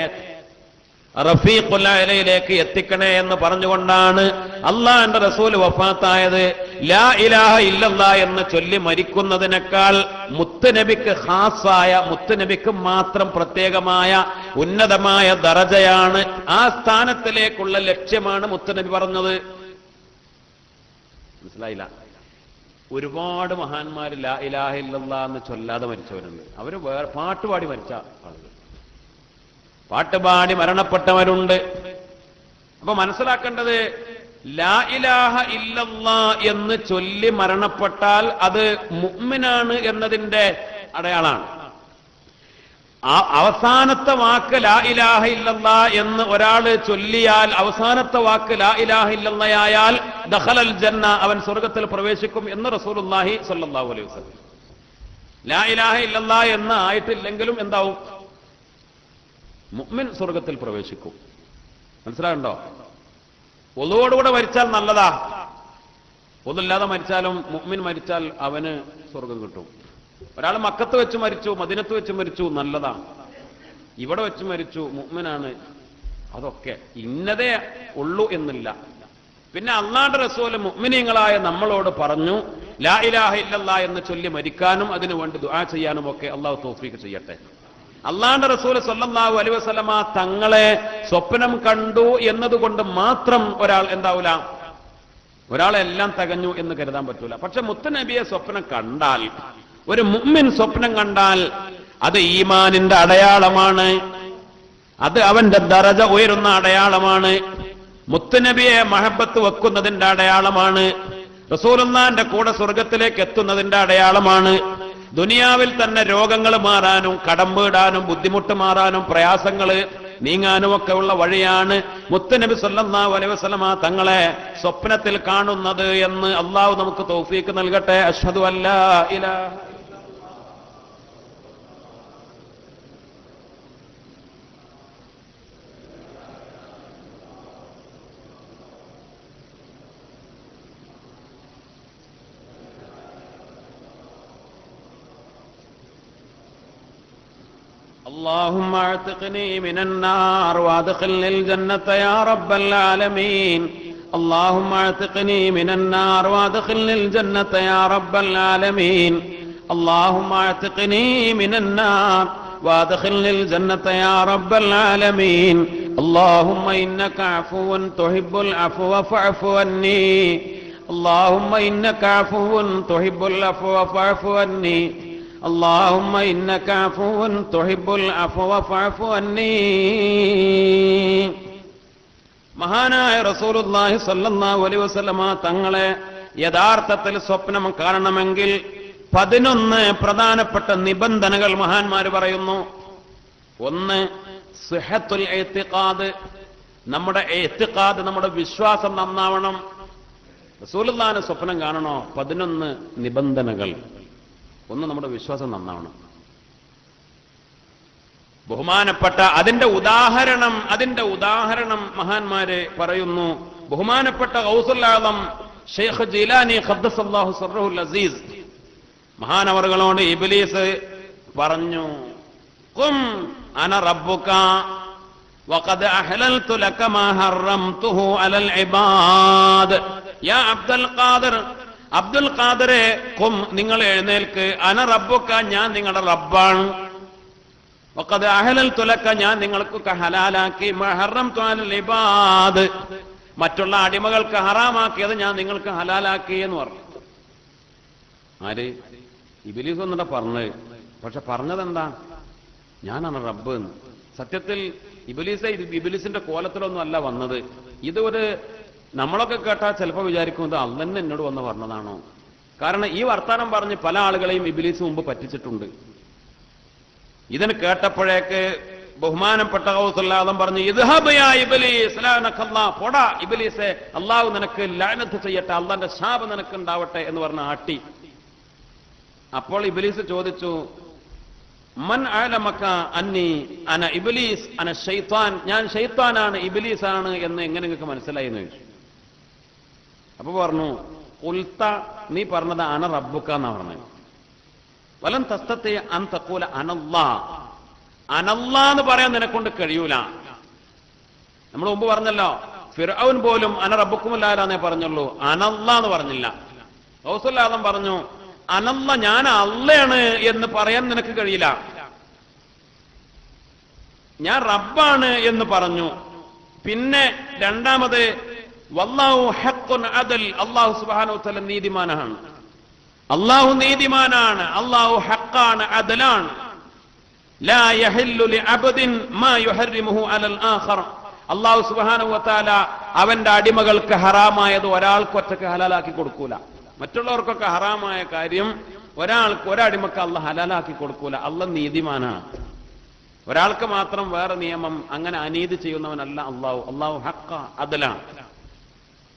റഫീഖുൽ അലയിലേക്ക് എത്തിക്കണേ എന്ന് പറഞ്ഞുകൊണ്ടാണ് അല്ലാഹുവിന്റെ റസൂൽ വഫാത്തായത്. ലാ ഇലാഹ ഇല്ലല്ലാ എന്ന് ചൊല്ലി മരിക്കുന്നതിനേക്കാൾ മുത്തുനബിക്ക് ഖാസായ, മുത്തുനബിക്ക് മാത്രം പ്രത്യേകമായ ഉന്നതമായ ദറജയാണ്, ആ സ്ഥാനത്തിലേക്കുള്ള ലക്ഷ്യമാണ് മുത്തുനബി പറഞ്ഞത്. മനസ്സിലായില്ല? ഒരുപാട് മഹാന്മാർ ലാ ഇലാഹ ഇല്ലല്ലാ എന്ന് ചൊല്ലാതെ മരിച്ചവരുണ്ട്. അവര് പാട്ടുപാടി മരിച്ച ആളുകൾ, പാട്ടുപാടി മരണപ്പെട്ടവരുണ്ട്. അപ്പൊ മനസ്സിലാക്കേണ്ടത്, ലാ ഇലാഹ ഇല്ലല്ലാ എന്ന് ചൊല്ലി മരണപ്പെട്ടാൽ അത് മുഅ്മിനാണ് എന്നതിന്റെ അടയാളാണ്. അവസാനത്തെ വാക്ക് ലാ ഇലാഹ ഇല്ലല്ലാ എന്ന് ഒരാള് ചൊല്ലിയാൽ, അവസാനത്തെ വാക്ക് ലാ ഇലാഹ ഇല്ലല്ലായാൽ ദഖലൽ ജന്ന, അവൻ സ്വർഗത്തിൽ പ്രവേശിക്കും എന്ന് റസൂലുള്ളാഹി സ്വല്ലല്ലാഹു അലൈഹി വസല്ലം. ലാ ഇലാഹ ഇല്ലല്ലാ എന്ന് ആയിട്ടില്ലെങ്കിലും എന്താവും? മുഅ്മിൻ സ്വർഗത്തിൽ പ്രവേശിക്കും. മനസ്സിലാകുണ്ടോ? ഒളുവോടുകൂടെ മരിച്ചാൽ നല്ലതാ. ഒളില്ലാതെ മരിച്ചാലും മുഅ്മിൻ മരിച്ചാൽ അവന് സ്വർഗം കിട്ടും. ഒരാൾ മക്കത്ത് വെച്ച് മരിച്ചു, മദീനത്ത് വെച്ച് മരിച്ചു, നല്ലതാ. ഇവിടെ വെച്ച് മരിച്ചു, മുഅ്മിനാണ്, അതൊക്കെ ഇന്നതേ ഉള്ളൂ എന്നില്ല. പിന്നെ അല്ലാഹുവിന്റെ റസൂൽ മുഅ്മിനീങ്ങളായ നമ്മളോട് പറഞ്ഞു ലാ ഇലാഹ ഇല്ലല്ലാ എന്ന് ചൊല്ലി മരിക്കാനും അതിനു വേണ്ടി ദുആ ചെയ്യാനും ഒക്കെ അല്ലാഹു തൗഫീഖ് ചെയ്യട്ടെ. അല്ലാഹുവിന്റെ റസൂൽ സ്വല്ലല്ലാഹു അലൈഹി വസല്ലമ തങ്ങളെ സ്വപ്നം കണ്ടു എന്നതുകൊണ്ട് മാത്രം ഒരാൾ എന്താവൂല, ഒരാളെല്ലാം തികഞ്ഞു എന്ന് കരുതാൻ പറ്റൂല. പക്ഷെ മുത്തുനബിയെ സ്വപ്നം കണ്ടാൽ, ഒരു മുഅ്മിൻ സ്വപ്നം കണ്ടാൽ അത് ഈമാനിന്റെ അടയാളമാണ്, അത് അവന്റെ ദറജ ഉയരുന്ന അടയാളമാണ്, മുത്തുനബിയെ മഹബത്ത് വെക്കുന്നതിന്റെ അടയാളമാണ്, റസൂലുള്ളാഹിന്റെ കൂടെ സ്വർഗത്തിലേക്ക് എത്തുന്നതിന്റെ അടയാളമാണ്. ദുനിയാവിൽ തന്നെ രോഗങ്ങൾ മാറാനും കടം വീടാനും ബുദ്ധിമുട്ട് മാറാനും പ്രയാസങ്ങൾ നീങ്ങാനും ഒക്കെ ഉള്ള വഴിയാണ് മുത്തുനബി സല്ലല്ലാഹു അലൈഹി വസല്ലമ തങ്ങളെ സ്വപ്നത്തിൽ കാണുന്നത് എന്ന് അള്ളാഹു നമുക്ക് തൗഫീക്ക് നൽകട്ടെ. അഷ്ഹദു അല്ലാ ഇലാഹ اللهم اعتقني من النار وادخلني الجنة يا رب العالمين. اللهم اعتقني من النار وادخلني الجنة يا رب العالمين. اللهم اعتقني من النار وادخلني الجنة يا رب العالمين. اللهم إنك عفو تحب العفو فاعف عني. اللهم إنك عفو تحب العفو فاعف عني. اللهم إنك عفو تحب العفو فاعف عني. മഹാനായ റസൂലുള്ളാഹി സ്വല്ലല്ലാഹു അലൈഹി വസല്ലമ തങ്ങളെ യഥാർത്ഥത്തിൽ സ്വപ്നം കാണണമെങ്കിൽ 11 പ്രധാനപ്പെട്ട നിബന്ധനകൾ മഹാന്മാർ പറയുന്നു. ഒന്ന്, സിഹത്തുൽ ഇഅ്തിഖാദ്, നമ്മുടെ ഇഅ്തിഖാദ്, നമ്മുടെ വിശ്വാസം നന്നാവണം. റസൂലുള്ളാഹിനെ സ്വപ്നം കാണണോ? 11 നിബന്ധനകൾ. ഒന്ന്, നമ്മുടെ വിശ്വാസം നന്നാവണം. ബഹുമാനപ്പെട്ട അതിന്റെ ഉദാഹരണം മഹാന്മാര് പറയുന്നു. ബഹുമാനപ്പെട്ട ഗൗസുൽ ആദം ശൈഖ് ജീലാനി ഖദ്ദസല്ലാഹു സിർറഹുൽ അസീസ് മഹാനവറുകളോട് ഇബ്ലീസ് പറഞ്ഞു, ഖും അന റബ്ബുക വഖദ് അഹ്ലൽതു ലക മാ ഹറംതുഹു അലൽ ഇബാദ്. യാ അബ്ദുൽ ഖാദിറെ, ഖും, നിങ്ങൾ എഴുന്നേൽക്ക്. അന റബ്ബുക, ഞാൻ നിങ്ങളുടെ റബ്ബാണ്. വഖദ് അഹ്ലൽതു ലക, ഞാൻ നിങ്ങൾക്ക് ഹലാലാക്കി. മാ ഹറംതു അലൽ ഇബാദ്, മറ്റുള്ള അടിമകൾക്ക് ഹറാമാക്കിയത് ഞാൻ നിങ്ങൾക്ക് ഹലാലാക്കി എന്ന് പറഞ്ഞു. ആര്? ഇബ്ലീസ് എന്നിട്ട് പറഞ്ഞത്. പക്ഷെ പറഞ്ഞതെന്താ? ഞാനാണ് റബ്ബ് എന്ന്. സത്യത്തിൽ ഇബ്ലീസിന്റെ കോലത്തിലൊന്നും അല്ല വന്നത്. ഇതൊരു നമ്മളൊക്കെ കേട്ടാൽ ചിലപ്പോൾ വിചാരിക്കുന്നത് അള്ളന്നെ എന്നോട് വന്ന് പറഞ്ഞതാണോ? കാരണം ഈ വർത്താനം പറഞ്ഞ് പല ആളുകളെയും ഇബ്ലീസ് മുമ്പ് പറ്റിച്ചിട്ടുണ്ട്. ഇതിന് കേട്ടപ്പോഴേക്ക് ബഹുമാനപ്പെട്ട ഗൗസുൽ ആദം പറഞ്ഞു, ഇദ്ഹബ് യാ ഇബ്ലീസ് ലഅനകല്ലാ, പോടാ ഇബ്ലീസേ, അള്ളാഹു നിനക്ക് ലഅനത്ത് ചെയ്യട്ടെ, അള്ളാന്റെ ശാപം നിനക്ക് ഉണ്ടാവട്ടെ എന്ന് പറഞ്ഞ ആട്ടി. അപ്പോൾ ഇബ്ലീസ് ചോദിച്ചു, മൻ അഅലമക അന്നി അന ഇബ്ലീസ് അന ശൈത്താൻ, ഞാൻ ശൈത്താനാണ് ഇബ്ലീസാണ് എന്ന് എങ്ങനെ നിങ്ങൾക്ക് മനസ്സിലായി എന്ന് ചോദിച്ചു. അപ്പൊ പറഞ്ഞു, ഖുൽത, നീ പറഞ്ഞത് അന റബ്ബുക എന്നാ പറഞ്ഞത്. വലൻ തസ്തത്തി അൻ തഖൂല അനല്ലാ, അനല്ലാ എന്ന് പറയാൻ നിനക്കൊണ്ട് കഴിയൂല. നമ്മൾ മുമ്പ് പറഞ്ഞല്ലോ, ഫിർഔൻ പോലും അന റബ്ബുക്കുമുല്ലാന്നേ പറഞ്ഞുള്ളൂ, അനല്ലാ എന്ന് പറഞ്ഞില്ല. ഗൗസുൽ ആദം പറഞ്ഞു, അനല്ല, ഞാൻ അള്ളയാണ് എന്ന് പറയാൻ നിനക്ക് കഴിയില്ല. ഞാൻ റബ്ബാണ് എന്ന് പറഞ്ഞു. പിന്നെ രണ്ടാമത്, വല്ലാഹു ഹഖ്ഖുൻ അദൽ, അല്ലാഹു സുബ്ഹാനഹു വ തആല നീതിമാനാണ്. അല്ലാഹു നീതിമാനാണ്, അല്ലാഹു ഹഖ്ഖാണ്, അദലാണ്. ലാ യഹില്ലു ലിഅബ്ദിൻ മാ യുഹർരിമുഹു അലൽ ആഖർ, അല്ലാഹു സുബ്ഹാനഹു വ തആല അവന്റെ അടിമകൾക്ക് ഹറാമായത് ഒരാൾക്ക് ഒറ്റയ്ക്ക് ഹലാലാക്കി കൊടുക്കൂല. മറ്റുള്ളവർക്കൊക്കെ ഹറാമായ കാര്യം ഒരാൾക്ക്, ഒരടിമക്ക് അള്ളാഹ് ഹലാലാക്കി കൊടുക്കൂല. അള്ളാഹ് നീതിമാനാണ്. ഒരാൾക്ക് മാത്രം വേറെ നിയമം. അങ്ങനെ അനീതി ചെയ്യുന്നവനല്ല അള്ളാഹു. അള്ളാഹു ഹഖ അദലാണ്.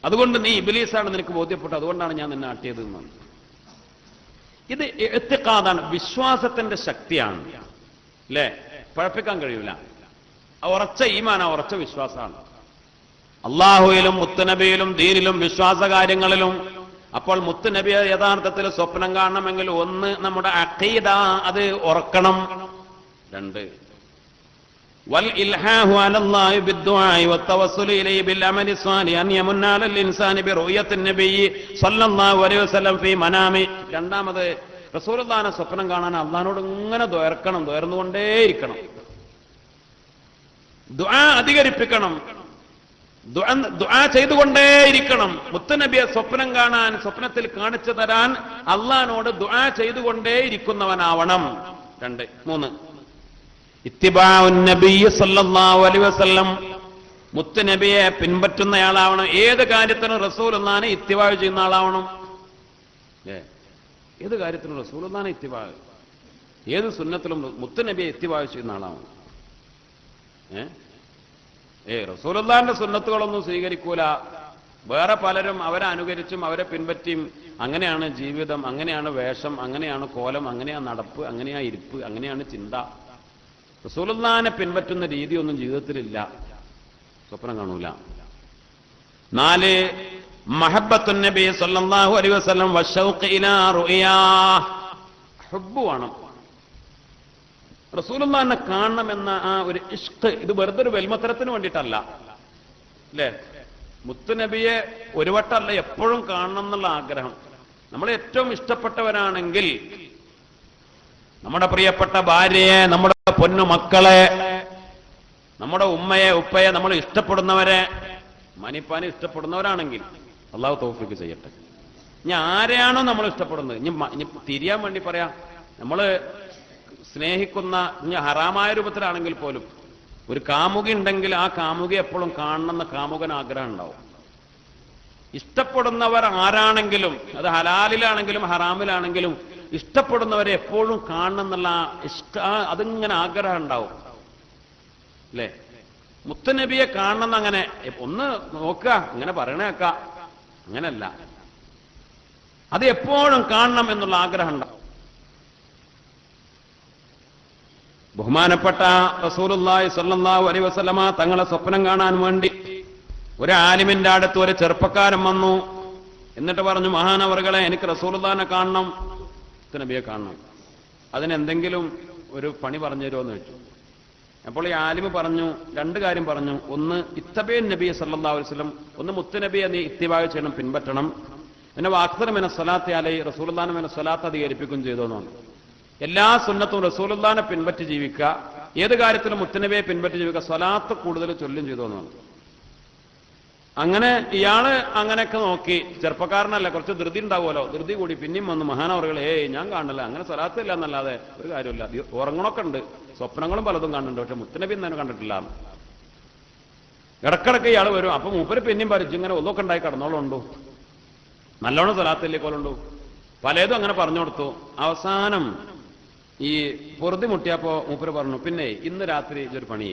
അതുകൊണ്ട് നീ ഇബ്ലീസാണ് നിനക്ക് ബോധ്യപ്പെട്ടു, അതുകൊണ്ടാണ് ഞാൻ നിന്നെ ആട്ടിയത് എന്നാണ്. ഇത് ഇഅ്തിഖാദാണ്, വിശ്വാസത്തിന്റെ ശക്തിയാണ്. അല്ലേ? പഴപ്പിക്കാൻ കഴിയൂല. ഉറച്ച ഈമാനാ, ഉറച്ച വിശ്വാസമാണ് അള്ളാഹുവിലും മുത്തുനബിയിലും ദീനിലും വിശ്വാസ കാര്യങ്ങളിലും. അപ്പോൾ മുത്തുനബിയെ യഥാർത്ഥത്തിൽ സ്വപ്നം കാണണമെങ്കിൽ ഒന്ന്, നമ്മുടെ അഖീദ അത് ഉറക്കണം. രണ്ട്, വൽ ഇൽഹാഹു അലല്ലാഹി ബിദ്ദുആഇ വത്തവസ്സുലി ഇലൈഹി ബിൽ അമലി സ്വാലിഹ് അൻ യമുന്ന അലൽ ഇൻസാനി ബിറുയത്തിൻ നബിയ്യി സ്വല്ലല്ലാഹു അലൈഹി വസല്ലം ഫീ മനാമി. രണ്ടാമത്, റസൂലുള്ളാഹിനെ സ്വപ്നം കാണാൻ അള്ളാഹിനോട് ഇങ്ങനെ ദ്വയർക്കണം, ദ്വയർന്നുകൊണ്ടേയിരിക്കണം, ദുആ അധികരിപ്പിക്കണം, ദുആ ചെയ്തുകൊണ്ടേയിരിക്കണം. മുത്തുനബിയെ സ്വപ്നം കാണാൻ, സ്വപ്നത്തിൽ കാണിച്ചു തരാൻ അള്ളാഹിനോട് ദുആ ചെയ്തുകൊണ്ടേയിരിക്കുന്നവനാവണം. രണ്ട്. മൂന്ന്, ഇത്തിബാഉൻ നബിയ്യി സല്ലല്ലാഹു അലൈഹി വസല്ലം, മുത്തുനബിയെ പിൻപറ്റുന്നയാളാവണം. ഏത് കാര്യത്തിനും റസൂലുള്ളാഹിനെ ഇത്തിബാ ചെയ്യുന്ന ആളാവണം. ഏത് കാര്യത്തിനും റസൂലുള്ളാഹിനെ ഇത്തിബാ, ഏത് സുന്നത്തിലും മുത്തുനബിയെ ഇത്തിബാ ചെയ്യുന്ന ആളാവണം. റസൂലുള്ളാഹിന്റെ സുന്നത്തുകളൊന്നും സ്വീകരിക്കൂല. വേറെ പലരും അവരെ അനുകരിച്ചും അവരെ പിൻപറ്റിയും, അങ്ങനെയാണ് ജീവിതം, അങ്ങനെയാണ് വേഷം, അങ്ങനെയാണ് കോലം, അങ്ങനെയാണ് നടപ്പ്, അങ്ങനെയാണ് ഇരിപ്പ്, അങ്ങനെയാണ് ചിന്ത. റസൂലുള്ളാഹിനെ പിൻപറ്റുന്ന രീതിയൊന്നും ജീവിതത്തിലില്ല, സ്വപ്നം കാണൂല. നാല്, മഹബ്ബത്തുൻ നബി സല്ലല്ലാഹു അലൈഹി വസല്ലം വശൗഖ് ഇലാ റുയാ, ഹുബ്ബ് വേണം. റസൂലുള്ളാഹിനെ കാണണമെന്ന ആ ഒരു ഇഷ്ക്, ഇത് വെറുതെ ഒരു വെൽമത്തരത്തിന് വേണ്ടിയിട്ടല്ല. അല്ലേ? മുത്തുനബിയെ ഒരു വട്ടമല്ല, എപ്പോഴും കാണണം എന്നുള്ള ആഗ്രഹം. നമ്മൾ ഏറ്റവും ഇഷ്ടപ്പെട്ടവരാണെങ്കിൽ, നമ്മുടെ പ്രിയപ്പെട്ട ഭാര്യയെ, നമ്മുടെ പൊന്നു മക്കളെ, നമ്മുടെ ഉമ്മയെ ഉപ്പയെ നമ്മൾ ഇഷ്ടപ്പെടുന്നവരെ, മനിപ്പാനെ ഇഷ്ടപ്പെടുന്നവരാണെങ്കിൽ അള്ളാഹു തൗഫീഖ് ചെയ്യട്ടെ. ഇനി ആരെയാണോ നമ്മൾ ഇഷ്ടപ്പെടുന്നത്, ഇനി തിരിയാൻ വേണ്ടി പറയാം, നമ്മള് സ്നേഹിക്കുന്ന, ഇനി ഹറാമായ രൂപത്തിലാണെങ്കിൽ പോലും ഒരു കാമുകി ഉണ്ടെങ്കിൽ ആ കാമുകി എപ്പോഴും കാണണമെന്ന് കാമുകൻ ആഗ്രഹം ഉണ്ടാവും. ഇഷ്ടപ്പെടുന്നവർ ആരാണെങ്കിലും, അത് ഹലാലിലാണെങ്കിലും ഹറാമിലാണെങ്കിലും, ഇഷ്ടപ്പെടുന്നവരെ എപ്പോഴും കാണണം എന്നുള്ള അതിങ്ങനെ ആഗ്രഹം ഉണ്ടാവും. അല്ലേ? മുത്തുനബിയെ കാണണം, അങ്ങനെ ഒന്ന് നോക്കുക, ഇങ്ങനെ പറയണേക്ക, അങ്ങനല്ല, അത് എപ്പോഴും കാണണം എന്നുള്ള ആഗ്രഹം ഉണ്ടാവും. ബഹുമാനപ്പെട്ട റസൂലുള്ളാഹി സ്വല്ലല്ലാഹു അലൈഹി വസല്ലമ തങ്ങളെ സ്വപ്നം കാണാൻ വേണ്ടി ഒരു ആലിമിന്റെ അടുത്ത് ഒരു ചെറുപ്പക്കാരൻ വന്നു. എന്നിട്ട് പറഞ്ഞു, മഹാനവറുകളെ, എനിക്ക് റസൂലുള്ളാഹിനെ കാണണം, നബിയെ കാണണം, അതിനെന്തെങ്കിലും ഒരു പണി പറഞ്ഞു തരുമോ എന്ന് ചോദിച്ചു. അപ്പോൾ ഈ ആലിമ് പറഞ്ഞു, രണ്ട് കാര്യം പറഞ്ഞു. ഒന്ന്, ഇത്തബിൻ നബി സല്ലല്ലാഹു അലൈഹി വസല്ലം, ഒന്ന് മുത്തുനബിയെ നീ ഇത്തിബാ ചെയ്യണം, പിൻപറ്റണം. പിന്നെ വാക്തർ മിന സ്വലാത്തി അലൈഹി, റസൂലുള്ളാഹിനെ മിന സ്വലാത്ത് അധികരിപ്പിക്കും ചെയ്തോന്നാണ്. എല്ലാ സുന്നത്തും റസൂലുള്ളാഹിനെ പിൻപറ്റി ജീവിക്കുക, ഏത് കാര്യത്തിലും മുത്തുനബിയെ പിൻപറ്റി ജീവിക്കുക, സ്വലാത്ത് കൂടുതൽ ചൊല്ലും ചെയ്തോന്നാണ്. അങ്ങനെ ഇയാള് അങ്ങനെയൊക്കെ നോക്കി, ചെറുപ്പക്കാരനല്ല, കുറച്ച് ധൃതി ഉണ്ടാവുമല്ലോ, ധൃതി കൂടി പിന്നെയും വന്ന്, മഹാനവറുകൾ, ഞാൻ കാണില്ല, അങ്ങനെ സ്വലാത്തില്ല എന്നല്ലാതെ ഒരു കാര്യമില്ല, ഉറങ്ങണമൊക്കെ ഉണ്ട്, സ്വപ്നങ്ങളും പലതും കാണുന്നുണ്ട്, പക്ഷെ മുത്തുനബി തന്നെ കണ്ടിട്ടില്ല. ഇടക്കിടക്ക് ഇയാൾ വരും. അപ്പൊ മൂപ്പര് പിന്നെയും പറിച്ചു, ഇങ്ങനെ ഒന്നൊക്കെ ഉണ്ടായി കടന്നോളുണ്ടോ, നല്ലോണം സ്വലാത്തില്ലേക്കോളുണ്ടോ, പലതും അങ്ങനെ പറഞ്ഞു കൊടുത്തു. അവസാനം ഈ പൊറുതി മുട്ടിയപ്പോ മൂപ്പര് പറഞ്ഞു, പിന്നെ ഇന്ന് രാത്രി ഇതൊരു പണി,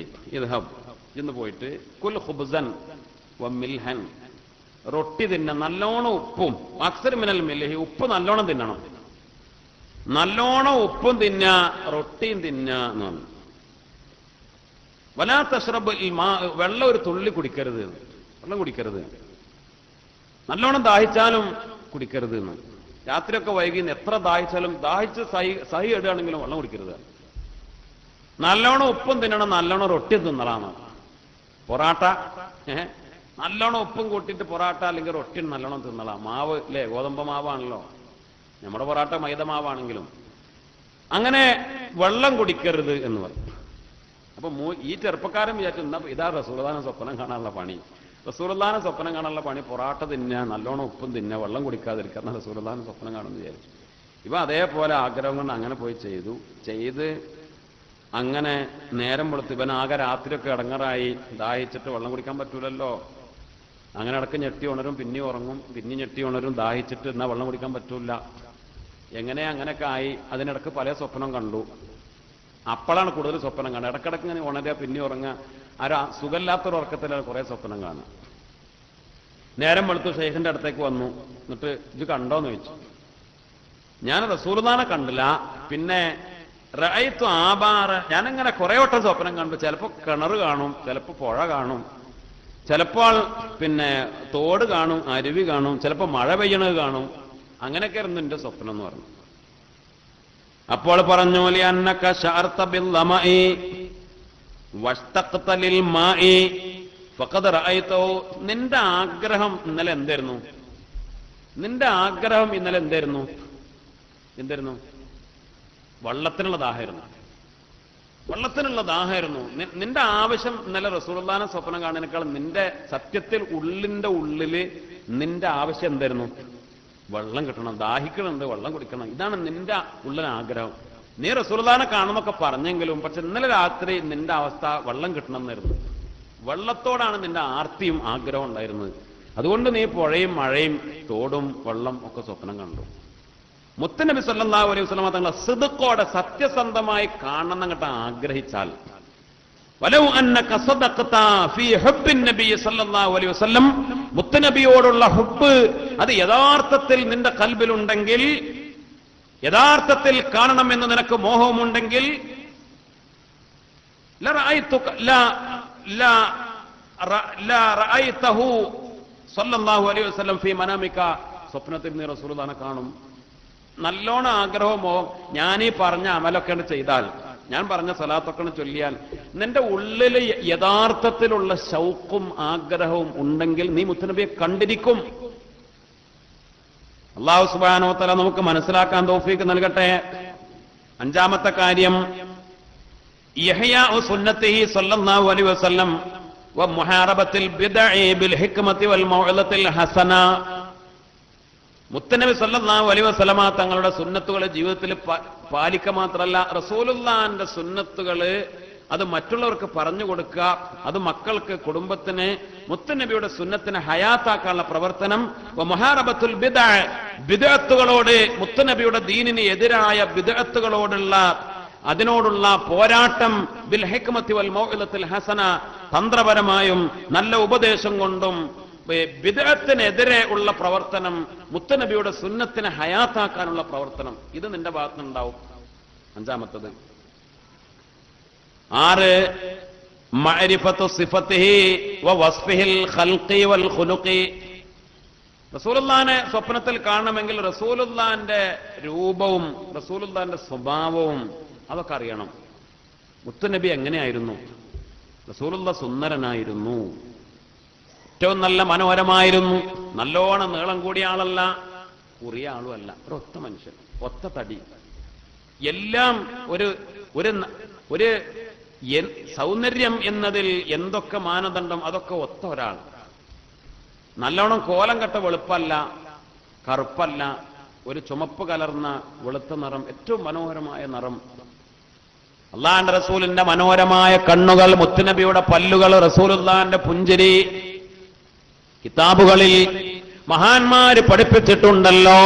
ഇന്ന് പോയിട്ട് കുൽ ഖുബ്സൻ വമിൽഹൻ, റൊട്ടി തിന്ന, നല്ലോണം ഉപ്പും, അക്സർ മിനൽ മിൽഹി, ഉപ്പ് നല്ലോണം തിന്നണം, നല്ലോണം ഉപ്പും തിന്ന, റൊട്ടിയും തിന്ന എന്ന് പറഞ്ഞു. വലാ തശ്റബ് മാ, വെള്ളം ഒരു തുള്ളി കുടിക്കരുത്, വെള്ളം കുടിക്കരുത്, നല്ലോണം ദാഹിച്ചാലും കുടിക്കരുത് എന്ന്. രാത്രിയൊക്കെ വൈകി എത്ര ദാഹിച്ചാലും, ദാഹിച്ച് സഹി ഇടുകയാണെങ്കിലും വെള്ളം കുടിക്കരുത്. നല്ലോണം ഉപ്പും തിന്നണം, നല്ലോണം റൊട്ടിയും തിന്നലാണ്. പൊറാട്ട നല്ലോണം ഉപ്പും കൂട്ടിയിട്ട് പൊറാട്ട അല്ലെങ്കിൽ റൊട്ടി നല്ലോണം തിന്നலாம். മാവ് അല്ലേ, ഗോതമ്പ് മാവാണല്ലോ, നമ്മുടെ പൊറാട്ട മൈദ മാവാണെങ്കിലും. അങ്ങനെ വെള്ളം കുടിക്കരുത് എന്ന് പറഞ്ഞു. അപ്പൊ ഈ ചെറുപ്പക്കാരൻ വിചാരിച്ചു, എന്നാ ഇതാ റസൂലുള്ളാഹിനെ സ്വപ്നം കാണാനുള്ള പണി, റസൂലുള്ളാഹിനെ സ്വപ്നം കാണാനുള്ള പണി, പൊറാട്ട തിന്ന, നല്ലോണം ഉപ്പും തിന്ന, വെള്ളം കുടിക്കാതിരിക്കുക, എന്നാൽ റസൂലുള്ളാഹിനെ സ്വപ്നം കാണുമെന്ന് വിചാരിച്ചു. ഇവ അതേപോലെ ആഗ്രഹം കൊണ്ട് അങ്ങനെ പോയി ചെയ്ത് അങ്ങനെ നേരം വെളുത്ത്, ഇവൻ ആകെ രാത്രിയൊക്കെ ഇടങ്ങറായി, ദാഹിച്ചിട്ട് വെള്ളം കുടിക്കാൻ പറ്റൂലല്ലോ, അങ്ങനെ ഇടക്ക് ഞെട്ടി ഉണരും, പിന്നെ ഉറങ്ങും, പിന്നെ ഞെട്ടി ഉണരും, ദാഹിച്ചിട്ട് എന്നാൽ വെള്ളം കുടിക്കാൻ പറ്റൂല, അങ്ങനെയൊക്കെ ആയി. അതിനിടക്ക് പല സ്വപ്നം കണ്ടു. അപ്പോഴാണ് കൂടുതൽ സ്വപ്നം കാണുക. ഇടക്കിടക്ക് ഇങ്ങനെ ഉണരുക, പിന്നെ ഉറങ്ങുക. ആരോ സുഖമില്ലാത്തൊരു ഉറക്കത്തിലാണ് കുറേ സ്വപ്നം കാണുക. നേരം വെളുത്തു ഷെയ്ഖിന്റെ അടുത്തേക്ക് വന്നു. എന്നിട്ട് ഇത് കണ്ടോന്ന് ചോദിച്ചു. ഞാൻ റസൂലുള്ളാഹിനെ കണ്ടില്ല, പിന്നെ റഅയ്തു ആബാറ, ഞാനിങ്ങനെ കുറെ വട്ടം സ്വപ്നം കണ്ടു. ചിലപ്പോൾ കിണർ കാണും, ചിലപ്പോൾ പുഴ കാണും, ചിലപ്പോൾ പിന്നെ തോട് കാണും, അരുവി കാണും, ചിലപ്പോൾ മഴ പെയ്യണത് കാണും. അങ്ങനെയൊക്കെ ആയിരുന്നു എന്റെ സ്വപ്നം എന്ന് പറഞ്ഞു. അപ്പോൾ പറഞ്ഞു ലിഅന്നക ശഅർത ബിൽളമഇ വഷ്തഖത ലിൽമാഇ ഫഖദ് റഅയ്തു. നിന്റെ ആഗ്രഹം ഇന്നലെ എന്തായിരുന്നു? നിന്റെ ആഗ്രഹം ഇന്നലെ എന്തായിരുന്നു? വെള്ളത്തിനുള്ള ദാഹമായിരുന്നു. വെള്ളത്തിനുള്ള ദാഹമായിരുന്നു നിന്റെ ആവശ്യം. ഇന്നലെ റസൂലുള്ളാഹിനെ സ്വപ്നം കാണുന്നതിനേക്കാൾ നിന്റെ സത്യത്തിൽ ഉള്ളിന്റെ ഉള്ളില് നിന്റെ ആവശ്യം എന്തായിരുന്നു? വെള്ളം കിട്ടണം, ദാഹിക്കണുണ്ട്, വെള്ളം കുടിക്കണം. ഇതാണ് നിന്റെ ഉള്ളിലെ ആഗ്രഹം. നീ റസൂലുള്ളാഹിനെ കാണുന്നൊക്കെ പറഞ്ഞെങ്കിലും പക്ഷെ ഇന്നലെ രാത്രി നിന്റെ അവസ്ഥ വെള്ളം കിട്ടണം എന്നായിരുന്നു. വെള്ളത്തോടാണ് നിന്റെ ആർത്തിയും ആഗ്രഹം ഉണ്ടായിരുന്നത്. അതുകൊണ്ട് നീ പുഴയും മഴയും തോടും വെള്ളം ഒക്കെ സ്വപ്നം കണ്ടു. മുത്തുനബി സല്ലല്ലാഹു അലൈഹി വസല്ലം തങ്ങളെ സിദ്ഖോടെ സത്യസന്ധമായി കാണണം അങ്ങോട്ട് ആഗ്രഹിച്ചാൽ, വലൗ അന്നക സദഖത ഫീ ഹുബ്ബിൻ നബി സല്ലല്ലാഹു അലൈഹി വസല്ലം, മുത്തുനബിയോടുള്ള ഹുബ്ബ് അത് യഥാർത്ഥത്തിൽ നിന്റെ ഖൽബിലുണ്ടെങ്കിൽ, യഥാർത്ഥത്തിൽ കാണണമെന്ന് നിനക്ക് മോഹമുണ്ടെങ്കിൽ, റഅയ്തഹു സല്ലല്ലാഹു അലൈഹി വസല്ലം ഫീ മനാമിക, സ്വപ്നത്തിൽ നീ റസൂലുള്ളാഹിനെ കാണും. നല്ലോണം ആഗ്രഹമോ ഞാനീ പറഞ്ഞ അമലൊക്കെ ചെയ്താൽ, ഞാൻ പറഞ്ഞ സ്വലാത്തൊക്കെ ചൊല്ലിയാൽ, നിന്റെ ഉള്ളിൽ യഥാർത്ഥത്തിലുള്ള ശൗക്കും ആഗ്രഹവും ഉണ്ടെങ്കിൽ നീ മുത്തുനബിയെ കണ്ടിരിക്കും. അല്ലാഹു സുബ്ഹാനഹു വ തആല നമുക്ക് മനസ്സിലാക്കാൻ തൗഫീഖ് നൽകട്ടെ. അഞ്ചാമത്തെ കാര്യം, ഇഹ്യാഉ സുന്നത്തിഹി സ്വല്ലല്ലാഹു അലൈഹി വസല്ലം വ മുഹാറബത്തിൽ ബിദ്അഇ ബിൽ ഹിക്മത്തി വൽ മൗഇദത്തിൽ ഹസന. മുത്തനബി സല്ലല്ലാഹു അലൈഹി വസല്ലമ തങ്ങളുടെ സുന്നത്തുകളെ ജീവിതത്തിൽ പാലിക്കുക മാത്രമല്ല, റസൂലുള്ളാഹിന്റെ സുന്നത്തുകള് അത് മറ്റുള്ളവർക്ക് പറഞ്ഞു കൊടുക്കുക, അത് മക്കൾക്ക്, കുടുംബത്തിന് മുത്തനബിയുടെ സുന്നത്തിനെ ഹയാത്താക്കാനുള്ള പ്രവർത്തനം. മുഹാറബത്തുൽ ബിദ്അ, ബിദ്അത്തുകളോട്, മുത്തനബിയുടെ ദീനിന് എതിരായ ബിദ്അത്തുകളോടുള്ള അതിനോടുള്ള പോരാട്ടം. ബിൽ ഹിക്മത്തി വൽ മൗഇദത്തിൽ ഹസന, തന്ത്രപരമായും നല്ല ഉപദേശം കൊണ്ടും. ബിദ്അത്തിനെതിരെ ഉള്ള പ്രവർത്തനം, മുത്തനബിയുടെ സുന്നത്തിനെ ഹയാത്താക്കാനുള്ള പ്രവർത്തനം, ഇത് നിന്റെ ഭാഗത്തുനിന്നുണ്ടാവും. അഞ്ചാമത്തത്. 6 മഅരിഫത്തു സിഫത്തിഹി വ വസ്ഫിഹിൽ ഖൽഖി വൽ ഖുലുഖി. റസൂലുള്ളാഹിനെ സ്വപ്നത്തിൽ കാണണമെങ്കിൽ റസൂലുള്ളാഹിന്റെ രൂപവും റസൂലുള്ളാഹിന്റെ സ്വഭാവവും അതൊക്കെ അറിയണം. മുത്തുനബി എങ്ങനെയായിരുന്നു? റസൂലുള്ളാഹി സുന്ദരനായിരുന്നു, ഏറ്റവും നല്ല മനോഹരമായിരുന്നു, നല്ലോണം നീളം കൂടിയ ആളല്ല, കുറിയ ആളുമല്ല, ഒരൊത്ത മനുഷ്യൻ, ഒത്ത തടി, എല്ലാം ഒരു സൗന്ദര്യം എന്നതിൽ എന്തൊക്കെ മാനദണ്ഡം അതൊക്കെ ഒത്ത ഒരാൾ. നല്ലോണം കോലം കെട്ട വെളുപ്പല്ല, കറുപ്പല്ല, ഒരു ചുമപ്പ് കലർന്ന വെളുത്ത നിറം, ഏറ്റവും മനോഹരമായ നിറം. അല്ലാഹുവിന്റെ റസൂലിന്റെ മനോഹരമായ കണ്ണുകൾ, മുത്തുനബിയുടെ പല്ലുകൾ, റസൂലുള്ളാഹിന്റെ പുഞ്ചിരി. കിതാബുകളിൽ മഹാന്മാര് പഠിപ്പിച്ചിട്ടുണ്ടല്ലോ.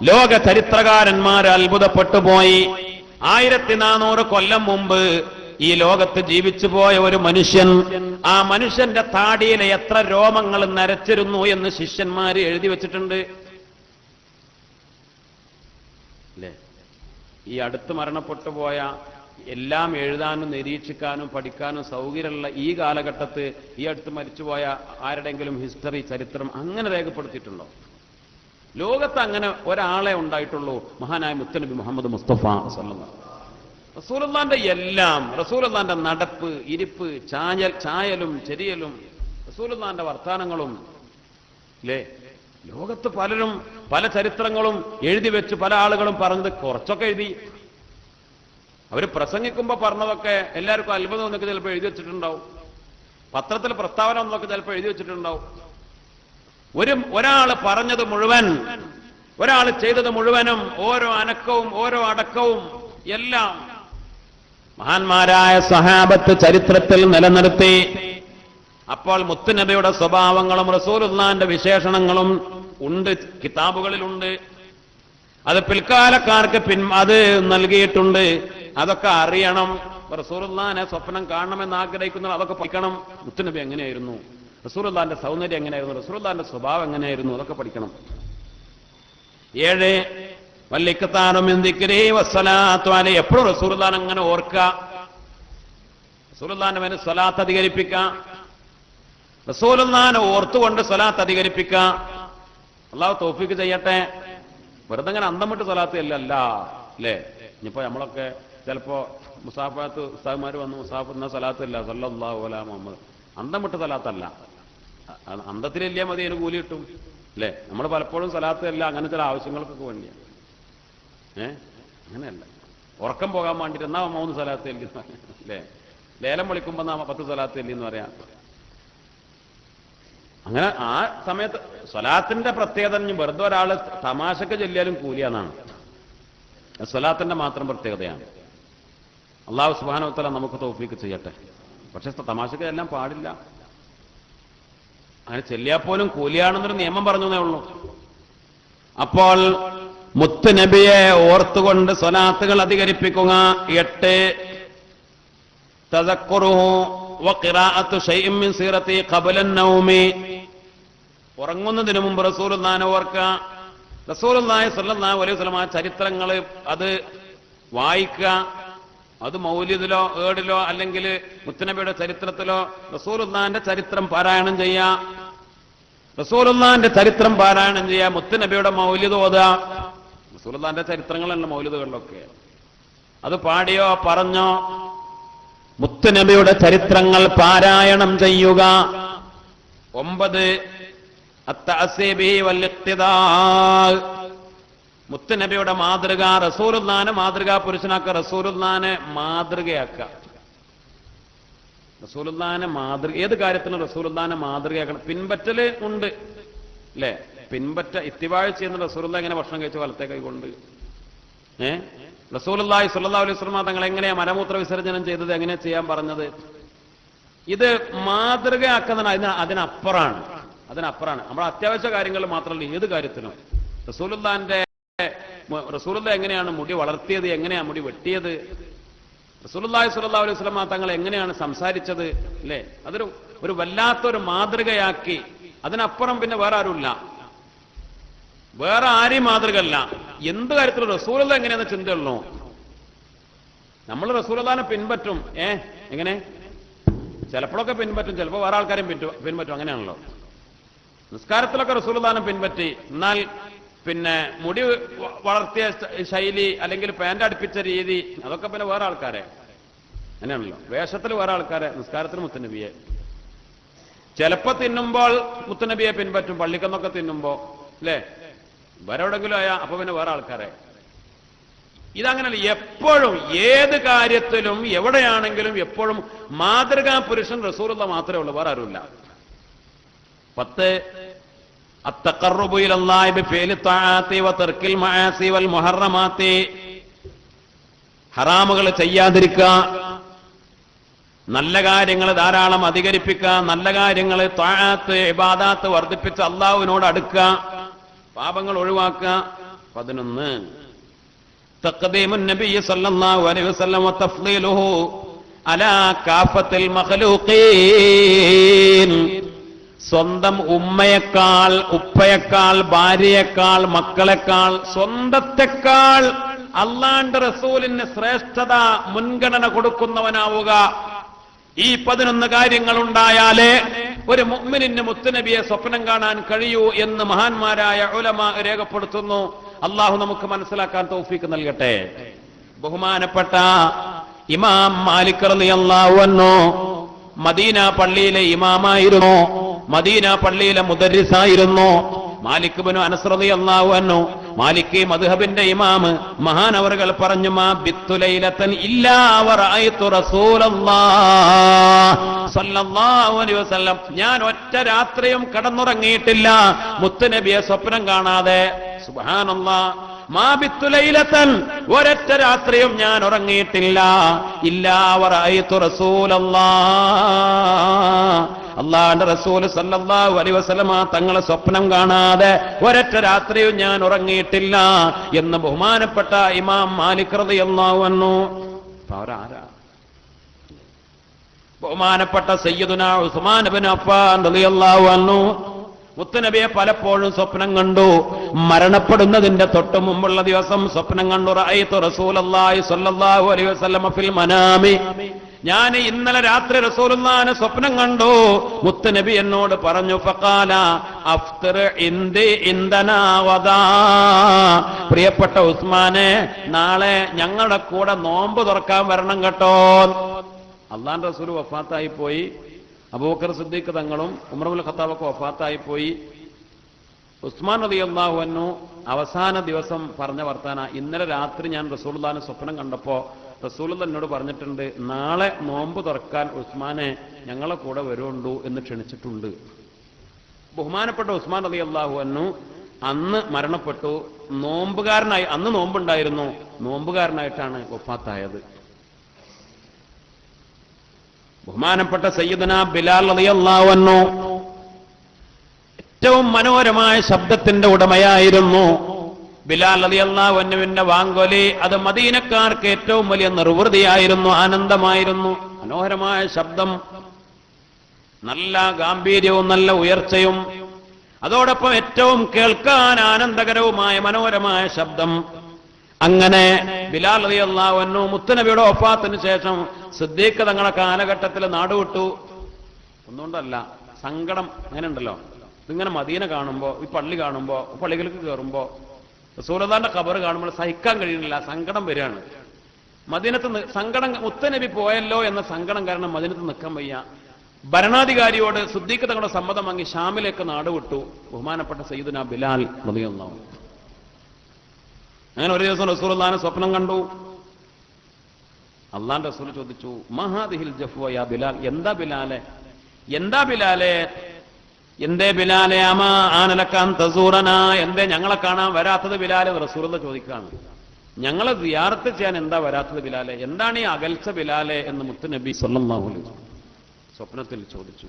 ലോക ചരിത്രകാരന്മാർ അത്ഭുതപ്പെട്ടു പോയി. 1400 കൊല്ലം മുമ്പ് ഈ ലോകത്ത് ജീവിച്ചു പോയ ഒരു മനുഷ്യൻ, ആ മനുഷ്യന്റെ താടിയിലെ എത്ര രോമങ്ങൾ നരച്ചിരുന്നു എന്ന് ശിഷ്യന്മാര് എഴുതി വെച്ചിട്ടുണ്ട്. അല്ലേ? ഈ അടുത്ത് മരണപ്പെട്ടു പോയ, എല്ലാം എഴുതാനും നിരീക്ഷിക്കാനും പഠിക്കാനും സൗകര്യമുള്ള ഈ കാലഘട്ടത്ത് ഈ അടുത്ത് മരിച്ചുപോയ ആരുടെങ്കിലും ഹിസ്റ്ററി, ചരിത്രം അങ്ങനെ രേഖപ്പെടുത്തിയിട്ടുണ്ടോ? ലോകത്ത് അങ്ങനെ ഒരാളെ ഉണ്ടായിട്ടുള്ളൂ, മഹാനായ മുത്തനബി മുഹമ്മദ് മുസ്തഫ സല്ലല്ലാഹു അലൈഹി വസല്ലം. റസൂലുള്ളാഹിന്റെ എല്ലാം, റസൂലുള്ളാഹിന്റെ നടപ്പ്, ഇരിപ്പ്, ചായലും ചെരിയലും, റസൂലുള്ളാഹിന്റെ വർത്താനങ്ങളും, അല്ലേ? ലോകത്ത് പലരും പല ചരിത്രങ്ങളും എഴുതി വെച്ച് പല ആളുകളും പറഞ്ഞത് കുറച്ചൊക്കെ എഴുതി. അവർ പ്രസംഗിക്കുമ്പോൾ പറഞ്ഞതൊക്കെ എല്ലാവർക്കും അത്ഭുതം എന്നൊക്കെ ചിലപ്പോൾ എഴുതി വെച്ചിട്ടുണ്ടാവും. പത്രത്തിൽ പ്രസ്താവന എന്നൊക്കെ ചിലപ്പോൾ എഴുതി വെച്ചിട്ടുണ്ടാവും. ഒരാൾ പറഞ്ഞത് മുഴുവൻ, ഒരാൾ ചെയ്തത് മുഴുവനും, ഓരോ അനക്കവും ഓരോ അടക്കവും എല്ലാം മഹാന്മാരായ സഹാബത്ത് ചരിത്രത്തിൽ നിലനിർത്തി. അപ്പോൾ മുത്തുനബിയുടെ സ്വഭാവങ്ങളും റസൂലുള്ളാഹിന്റെ വിശേഷണങ്ങളും ഉണ്ട്, കിതാബുകളിലുണ്ട്. അത് പിൽക്കാലക്കാർക്ക് അത് നൽകിയിട്ടുണ്ട്. അതൊക്കെ അറിയണം. റസൂലുള്ളാഹിനെ സ്വപ്നം കാണണമെന്ന് ആഗ്രഹിക്കുന്നവർ അതൊക്കെ പഠിക്കണം. മുത്തുനബി എങ്ങനെയായിരുന്നു, റസൂലുള്ളാഹിന്റെ സൗന്ദര്യം എങ്ങനെയായിരുന്നു, റസൂലുള്ളാഹിന്റെ സ്വഭാവം എങ്ങനെയായിരുന്നു, അതൊക്കെ പഠിക്കണം. 7 എപ്പോഴും റസൂലുള്ളാഹിനെ അങ്ങനെ ഓർക്കുക, റസൂലുള്ളാഹിന്റെ മേൽ സ്വലാത്ത് അധികരിപ്പിക്കുക, റസൂലുള്ളാഹിനെ ഓർത്തുകൊണ്ട് സ്വലാത്ത് അധികരിപ്പിക്കുക. അള്ളാഹു തൗഫീഖ് ചെയ്യട്ടെ. വെറുതെ അങ്ങനെ അന്തം വിട്ട് സ്വലാത്ത് അല്ല അല്ലേ? ഇനിയിപ്പോ നമ്മളൊക്കെ ചിലപ്പോ മുസാഫത്ത് ഉസ്താദ്മാർ വന്ന് മുസാഫ് എന്ന സ്വലാത്ത് ഇല്ല സല്ലല്ലാഹു അലാ മുഹമ്മദ്, അന്തം വിട്ട് സ്വലാത്തല്ല. അന്തത്തിലില്ല മതി, അതിന് കൂലി കിട്ടും അല്ലേ? നമ്മൾ പലപ്പോഴും സ്വലാത്ത് അല്ല അങ്ങനെ ചില ആവശ്യങ്ങൾക്കൊക്കെ വേണ്ടിയാണ്. അങ്ങനെയല്ല, ഉറക്കം പോകാൻ വേണ്ടിയിട്ട് എന്നാ 3 സ്വലാത്ത് അല്ലേ? ലേലം വിളിക്കുമ്പോ 10 സ്വലാത്ത് എന്ന് പറയാം. അങ്ങനെ ആ സമയത്ത് സ്വലാത്തിന്റെ പ്രത്യേകത വെറുതെ ഒരാള് തമാശക്ക് ചൊല്ലിയാലും കൂലിയാന്നാണ്. സ്വലാത്തിന്റെ മാത്രം പ്രത്യേകതയാണ്. അല്ലാഹു സുബ്ഹാനഹു വ തആല നമുക്ക് തൗഫീഖ് ചെയ്യട്ടെ. പക്ഷെ തമാശക്ക് എല്ലാം പാടില്ല. അങ്ങനെ ചെല്ലിയാൽ പോലും കൂലിയാണെന്നൊരു നിയമം പറഞ്ഞേ ഉള്ളൂ. അപ്പോൾ മുത്ത് നബിയെ ഓർത്തുകൊണ്ട് സ്വലാത്തുകൾ അധികരിപ്പിക്കുക. 8 തദക്കുറുഹു വഖിറാഅത്തു ശൈഇൻ മിൻ സീറത്തി ഖബല അൻ-നൗമി, ഉറങ്ങുന്നതിന് മുമ്പ് റസൂലുള്ളാഹിനെ ഓർക്കുക. റസൂലുള്ളാഹി സ്വല്ലല്ലാഹു അലൈഹി വസല്ലം ആ ചരിത്രങ്ങൾ അത് വായിക്കുക. അത് മൗലിദിലോ ഏടിലോ അല്ലെങ്കിൽ മുത്തുനബിയുടെ ചരിത്രത്തിലോ റസൂലുള്ളാഹിന്റെ ചരിത്രം പാരായണം ചെയ്യുക. റസൂലുള്ളാഹിന്റെ ചരിത്രം പാരായണം ചെയ്യുക. മുത്തുനബിയുടെ മൗലിദ് ഓതുക. റസൂലുള്ളാഹിന്റെ ചരിത്രങ്ങളല്ല മൗലിദുകളിലൊക്കെ. അത് പാടിയോ പറഞ്ഞോ മുത്തുനബിയുടെ ചരിത്രങ്ങൾ പാരായണം ചെയ്യുക. 9 അത്തഅസീബി വൽ ഇഖ്തിദാ, മുത്തുനബിയുടെ മാതൃക. റസൂലുള്ളാഹിനെ മാതൃകാ പുരുഷനാക്കുക, റസൂലുള്ളാഹിനെ മാതൃകയാക്കുക. റസൂലുള്ളാഹിനെ മാതൃക ഏത് കാര്യത്തിനും റസൂലുള്ളാഹിനെ മാതൃകയാക്കണം. പിൻപറ്റല് ഉണ്ട് അല്ലേ? ഇത്തിബാഴ് ചെയ്യുന്ന റസൂലുള്ളാഹി എങ്ങനെ ഭക്ഷണം കഴിച്ച് വലത്തെ കൈകൊണ്ട്, റസൂലുള്ളാഹി സ്വല്ലല്ലാഹു അലൈഹി വസല്ലം തങ്ങൾ എങ്ങനെയാ മലമൂത്ര വിസർജനം ചെയ്തത്, എങ്ങനെയാ ചെയ്യാൻ പറഞ്ഞത്, ഇത് മാതൃകയാക്കുന്നതിന് അതിനപ്പുറമാണ്. നമ്മുടെ അത്യാവശ്യ കാര്യങ്ങൾ മാത്രമല്ല, ഏത് കാര്യത്തിനും റസൂലുള്ളാഹി എങ്ങനെയാണ് മുടി വളർത്തിയത്, എങ്ങനെയാണ് മുടി വെട്ടിയത്, റസൂലുള്ളാഹി സ്വല്ലല്ലാഹു അലൈഹി വസല്ലം തങ്ങൾ എങ്ങനെയാണ് സംസാരിച്ചത് അല്ലേ? ഒരു വല്ലാത്തൊരു മാതൃകയാക്കി. അതിനപ്പുറം പിന്നെ വേറെ ആരുമില്ല, വേറെ ആരെയും മാതൃകയല്ല. എന്ത് കാര്യത്തിലും റസൂലുള്ളാഹി എങ്ങനെയാണെന്ന് ചിന്തയുള്ളൂ. നമ്മൾ റസൂലുള്ളാഹിനെ പിൻപറ്റും. എങ്ങനെ? ചിലപ്പോഴൊക്കെ പിൻപറ്റും, ചിലപ്പോൾ വേറെ ആൾക്കാരെയും പിൻപറ്റും. അങ്ങനെയാണല്ലോ. നിസ്കാരത്തിലൊക്കെ റസൂലുള്ളാഹിനെ പിൻപറ്റി, എന്നാൽ പിന്നെ മുടി വളർത്തിയ ശൈലി അല്ലെങ്കിൽ പാന്റ് അടുപ്പിച്ച രീതി അതൊക്കെ പിന്നെ വേറെ ആൾക്കാരെ. അങ്ങനെയാണല്ലോ. വേഷത്തിൽ വേറെ ആൾക്കാരെ, നിസ്കാരത്തിന് മുത്തുനബിയെ. ചിലപ്പോ തിന്നുമ്പോൾ മുത്തുനബിയെ പിൻപറ്റും, പള്ളിക്കെന്നൊക്കെ തിന്നുമ്പോ അല്ലേ? വേറെ എവിടെങ്കിലും ആയാ അപ്പൊ പിന്നെ വേറെ ആൾക്കാരെ. ഇതങ്ങനല്ല. എപ്പോഴും ഏത് കാര്യത്തിലും എവിടെയാണെങ്കിലും എപ്പോഴും മാതൃകാ പുരുഷൻ റസൂലുള്ളാഹി മാത്രമേ ഉള്ളൂ, വേറെ ആരുമില്ല. 10 التقرب الى الله بفعل الطاعات وترك المعاصي والمحرمات, ഹറാമുകൾ ചെയ്യാതിരിക്കുക, നല്ല കാര്യങ്ങൾ ധാരാളം അധികരിപ്പിക്കുക, നല്ല കാര്യങ്ങൾ ത്വാഅത്ത് ഇബാദാത്ത് വർദ്ധിപ്പിച്ച് അല്ലാഹുവിനോട് അടുക്കുക, പാപങ്ങൾ ഒഴിവാക്കുക. 11 തഖ്ദീമുൻ നബി സല്ലല്ലാഹു അലൈഹി വസല്ലം വതഫ്ളീലുഹു അലാ കാഫത്തിൽ മഖ്ലൂഖീൻ, സ്വന്തം ഉമ്മയേക്കാൾ ഉപ്പയേക്കാൾ ഭാര്യയേക്കാൾ മക്കളെക്കാൾ സ്വന്തത്തെക്കാൾ അല്ലാഹുവിന്റെ റസൂലിന് ശ്രേഷ്ഠത മുൻഗണന കൊടുക്കുന്നവനാവുക. ഈ 11 കാര്യങ്ങൾ ഉണ്ടായാലേ ഒരു മുഅ്മിനിന് മുത്തുനബിയെ സ്വപ്നം കാണാൻ കഴിയൂ എന്ന് മഹാന്മാരായ ഉലമാ രേഖപ്പെടുത്തുന്നു. അള്ളാഹു നമുക്ക് മനസ്സിലാക്കാൻ തൗഫീഖ് നൽകട്ടെ. ബഹുമാനപ്പെട്ട ഇമാം മാലിക് റളിയല്ലാഹു അൻഹു മദീന പള്ളിയിലെ ഇമാമായിരുന്നു, മദീന പള്ളിയിലെ മുദർരിസായിരുന്നു. മാലിക് ഇബ്നു അനസ് റളിയല്ലാഹു അൻഹു മാലികി മദ്ഹബിന്റെ ഇമാം മഹാനവറുകൾ പറഞ്ഞു, മാ ബിത്തുലൈലതൻ ഇല്ലാ വറഅയ്തു റസൂലല്ലാഹ് സ്വല്ലല്ലാഹു അലൈഹി വസല്ലം, ഞാൻ ഒറ്റ രാത്രിയും കടന്നുറങ്ങിയിട്ടില്ല മുത്തുനബിയെ സ്വപ്നം കാണാതെ. സുബ്ഹാനല്ലാഹ്. മാ ബിത്തുലൈലതൻ, ഒരൊറ്റ രാത്രിയും ഞാൻ ഉറങ്ങിയിട്ടില്ല, ഇല്ലാ വറഅയ്തു റസൂലല്ലാഹ്, അല്ലാഹുവിന്റെ റസൂൽ സല്ലല്ലാഹു അലൈഹി വസല്ലമ തങ്ങളെ സ്വപ്നം കാണാതെ ഒരൊറ്റ രാത്രിയും ഞാൻ ഉറങ്ങിയിട്ടില്ല എന്ന് ബഹുമാനപ്പെട്ട ഇമാം മാലിക് റളിയല്ലാഹു അൻഹു അപ്പൊ അവരാരാ? ബഹുമാനപ്പെട്ട സയ്യിദുനാ ഉസ്മാൻ ഇബ്നു അഫ്ഫാൻ റളിയല്ലാഹു അൻഹു മുത്തുനബിയെ പലപ്പോഴും സ്വപ്നം കണ്ടു. മരണപ്പെടുന്നതിന്റെ തൊട്ട് മുമ്പുള്ള ദിവസം സ്വപ്നം കണ്ടു. റഅയ്തു റസൂലല്ലാഹി സ്വല്ലല്ലാഹു അലൈഹി വസല്ലം ഫിൽ മനാമി, ഞാൻ ഇന്നലെ രാത്രി റസൂലുള്ളാഹിനെ സ്വപ്നം കണ്ടു. മുത്തുനബി എന്നോട് പറഞ്ഞു, ഫഖാല അഫ്തിർ ഇന്ദി ഇൻദനാ വദാ, പ്രിയപ്പെട്ട ഉസ്മാനെ, നാളെ ഞങ്ങളുടെ കൂടെ നോമ്പ് തുറക്കാൻ വരണം കേട്ടോ. അള്ളാഹുവിന്റെ റസൂൽ വഫാത്തായി പോയി. അബൂബക്കർ സിദ്ദീഖ് തങ്ങളും ഉമർ ഇബ്നുൽ ഖത്താബൊക്കെ വഫാത്തായി പോയി. ഉസ്മാൻ റളിയല്ലാഹു അൻഹു അവസാന ദിവസം പറഞ്ഞ വർത്താന, ഇന്നലെ രാത്രി ഞാൻ റസൂലുള്ളാഹിനെ സ്വപ്നം കണ്ടപ്പോ റസൂലുള്ളാഹി എന്നോട് പറഞ്ഞിട്ടുണ്ട്, നാളെ നോമ്പ് തുറക്കാൻ ഉസ്മാനെ ഞങ്ങളെ കൂടെ വരുണ്ടു എന്ന് ക്ഷണിച്ചിട്ടുണ്ട്. ബഹുമാനപ്പെട്ട ഉസ്മാൻ റളിയല്ലാഹു അൻഹു അന്ന് മരണപ്പെട്ടു. നോമ്പുകാരനായി, അന്ന് നോമ്പുണ്ടായിരുന്നു, നോമ്പുകാരനായിട്ടാണ് വഫാത്തായത്. ബഹുമാനപ്പെട്ട സയ്യിദുനാ ബിലാൽ റളിയല്ലാഹു അൻഹു ഏറ്റവും മനോഹരമായ ശബ്ദത്തിന്റെ ഉടമയായിരുന്നു. ബിലാൽ റളിയല്ലാഹു അൻഹുവിന്റെ വാങ്കൊലി അത് മദീനക്കാർക്ക് ഏറ്റവും വലിയ നിർവൃതിയായിരുന്നു, ആനന്ദമായിരുന്നു. മനോഹരമായ ശബ്ദം, നല്ല ഗാംഭീര്യവും നല്ല ഉയർച്ചയും, അതോടൊപ്പം ഏറ്റവും കേൾക്കാൻ ആനന്ദകരവുമായ മനോഹരമായ ശബ്ദം. അങ്ങനെ ബിലാൽ റളിയല്ലാഹു അൻഹു മുത്തുനബിയുടെ വഫാത്തിന് ശേഷം സിദ്ദീഖ് തങ്ങളുടെ കാലഘട്ടത്തിൽ നാടുവിട്ടു. ഒന്നുകൊണ്ടല്ല, സങ്കടം. അങ്ങനെ ഉണ്ടല്ലോ, ഇതിങ്ങനെ മദീന കാണുമ്പോ, ഈ പള്ളി കാണുമ്പോ, പള്ളികൾക്ക് കയറുമ്പോ, റസൂലുള്ളാഹിന്റെ ഖബർ കാണുമ്പോൾ സഹിക്കാൻ കഴിയുന്നില്ല, സങ്കടം വരികയാണ്. മദീനത്ത് സങ്കടം, മുത്തുനബി പോയല്ലോ എന്ന സങ്കടം കാരണം മദീനത്ത് നിൽക്കാൻ വയ്യ. ഭരണാധികാരിയോട് സിദ്ദീഖ് തങ്ങളുടെ സമ്മതം വാങ്ങി ഷാമിലേക്ക് നാടുവിട്ടു ബഹുമാനപ്പെട്ട സയ്യിദുനാ ബിലാൽ റളിയല്ലാഹു അൻഹു. അങ്ങനെ ഒരു ദിവസം റസൂലുള്ളാഹിനെ സ്വപ്നം കണ്ടു. അള്ളാന്റെ റസൂൽ ചോദിച്ചു, മഹാദിഹിൽ ജഫ്വ യാ ബിലാൽ, എന്താ ബിലാലെ, എന്താ ബിലാലെ, എന്തേ ബിലാലെ, അമാ ആനലക്കാൻ തസൂറന, എന്തേ ഞങ്ങളെ കാണാൻ വരാത്തത് ബിലാലെ? റസൂലുള്ളാഹി ചോദിക്കാണ്, ഞങ്ങളെ സിയാറത്ത് ചെയ്യാൻ എന്താ വരാത്തത് ബിലാലെ, എന്താണ് ഈ അകൽച്ച ബിലാലെ എന്ന് മുത്തുനബി സ്വല്ലല്ലാഹു അലൈഹി വസല്ലം സ്വപ്നത്തിൽ ചോദിച്ചു.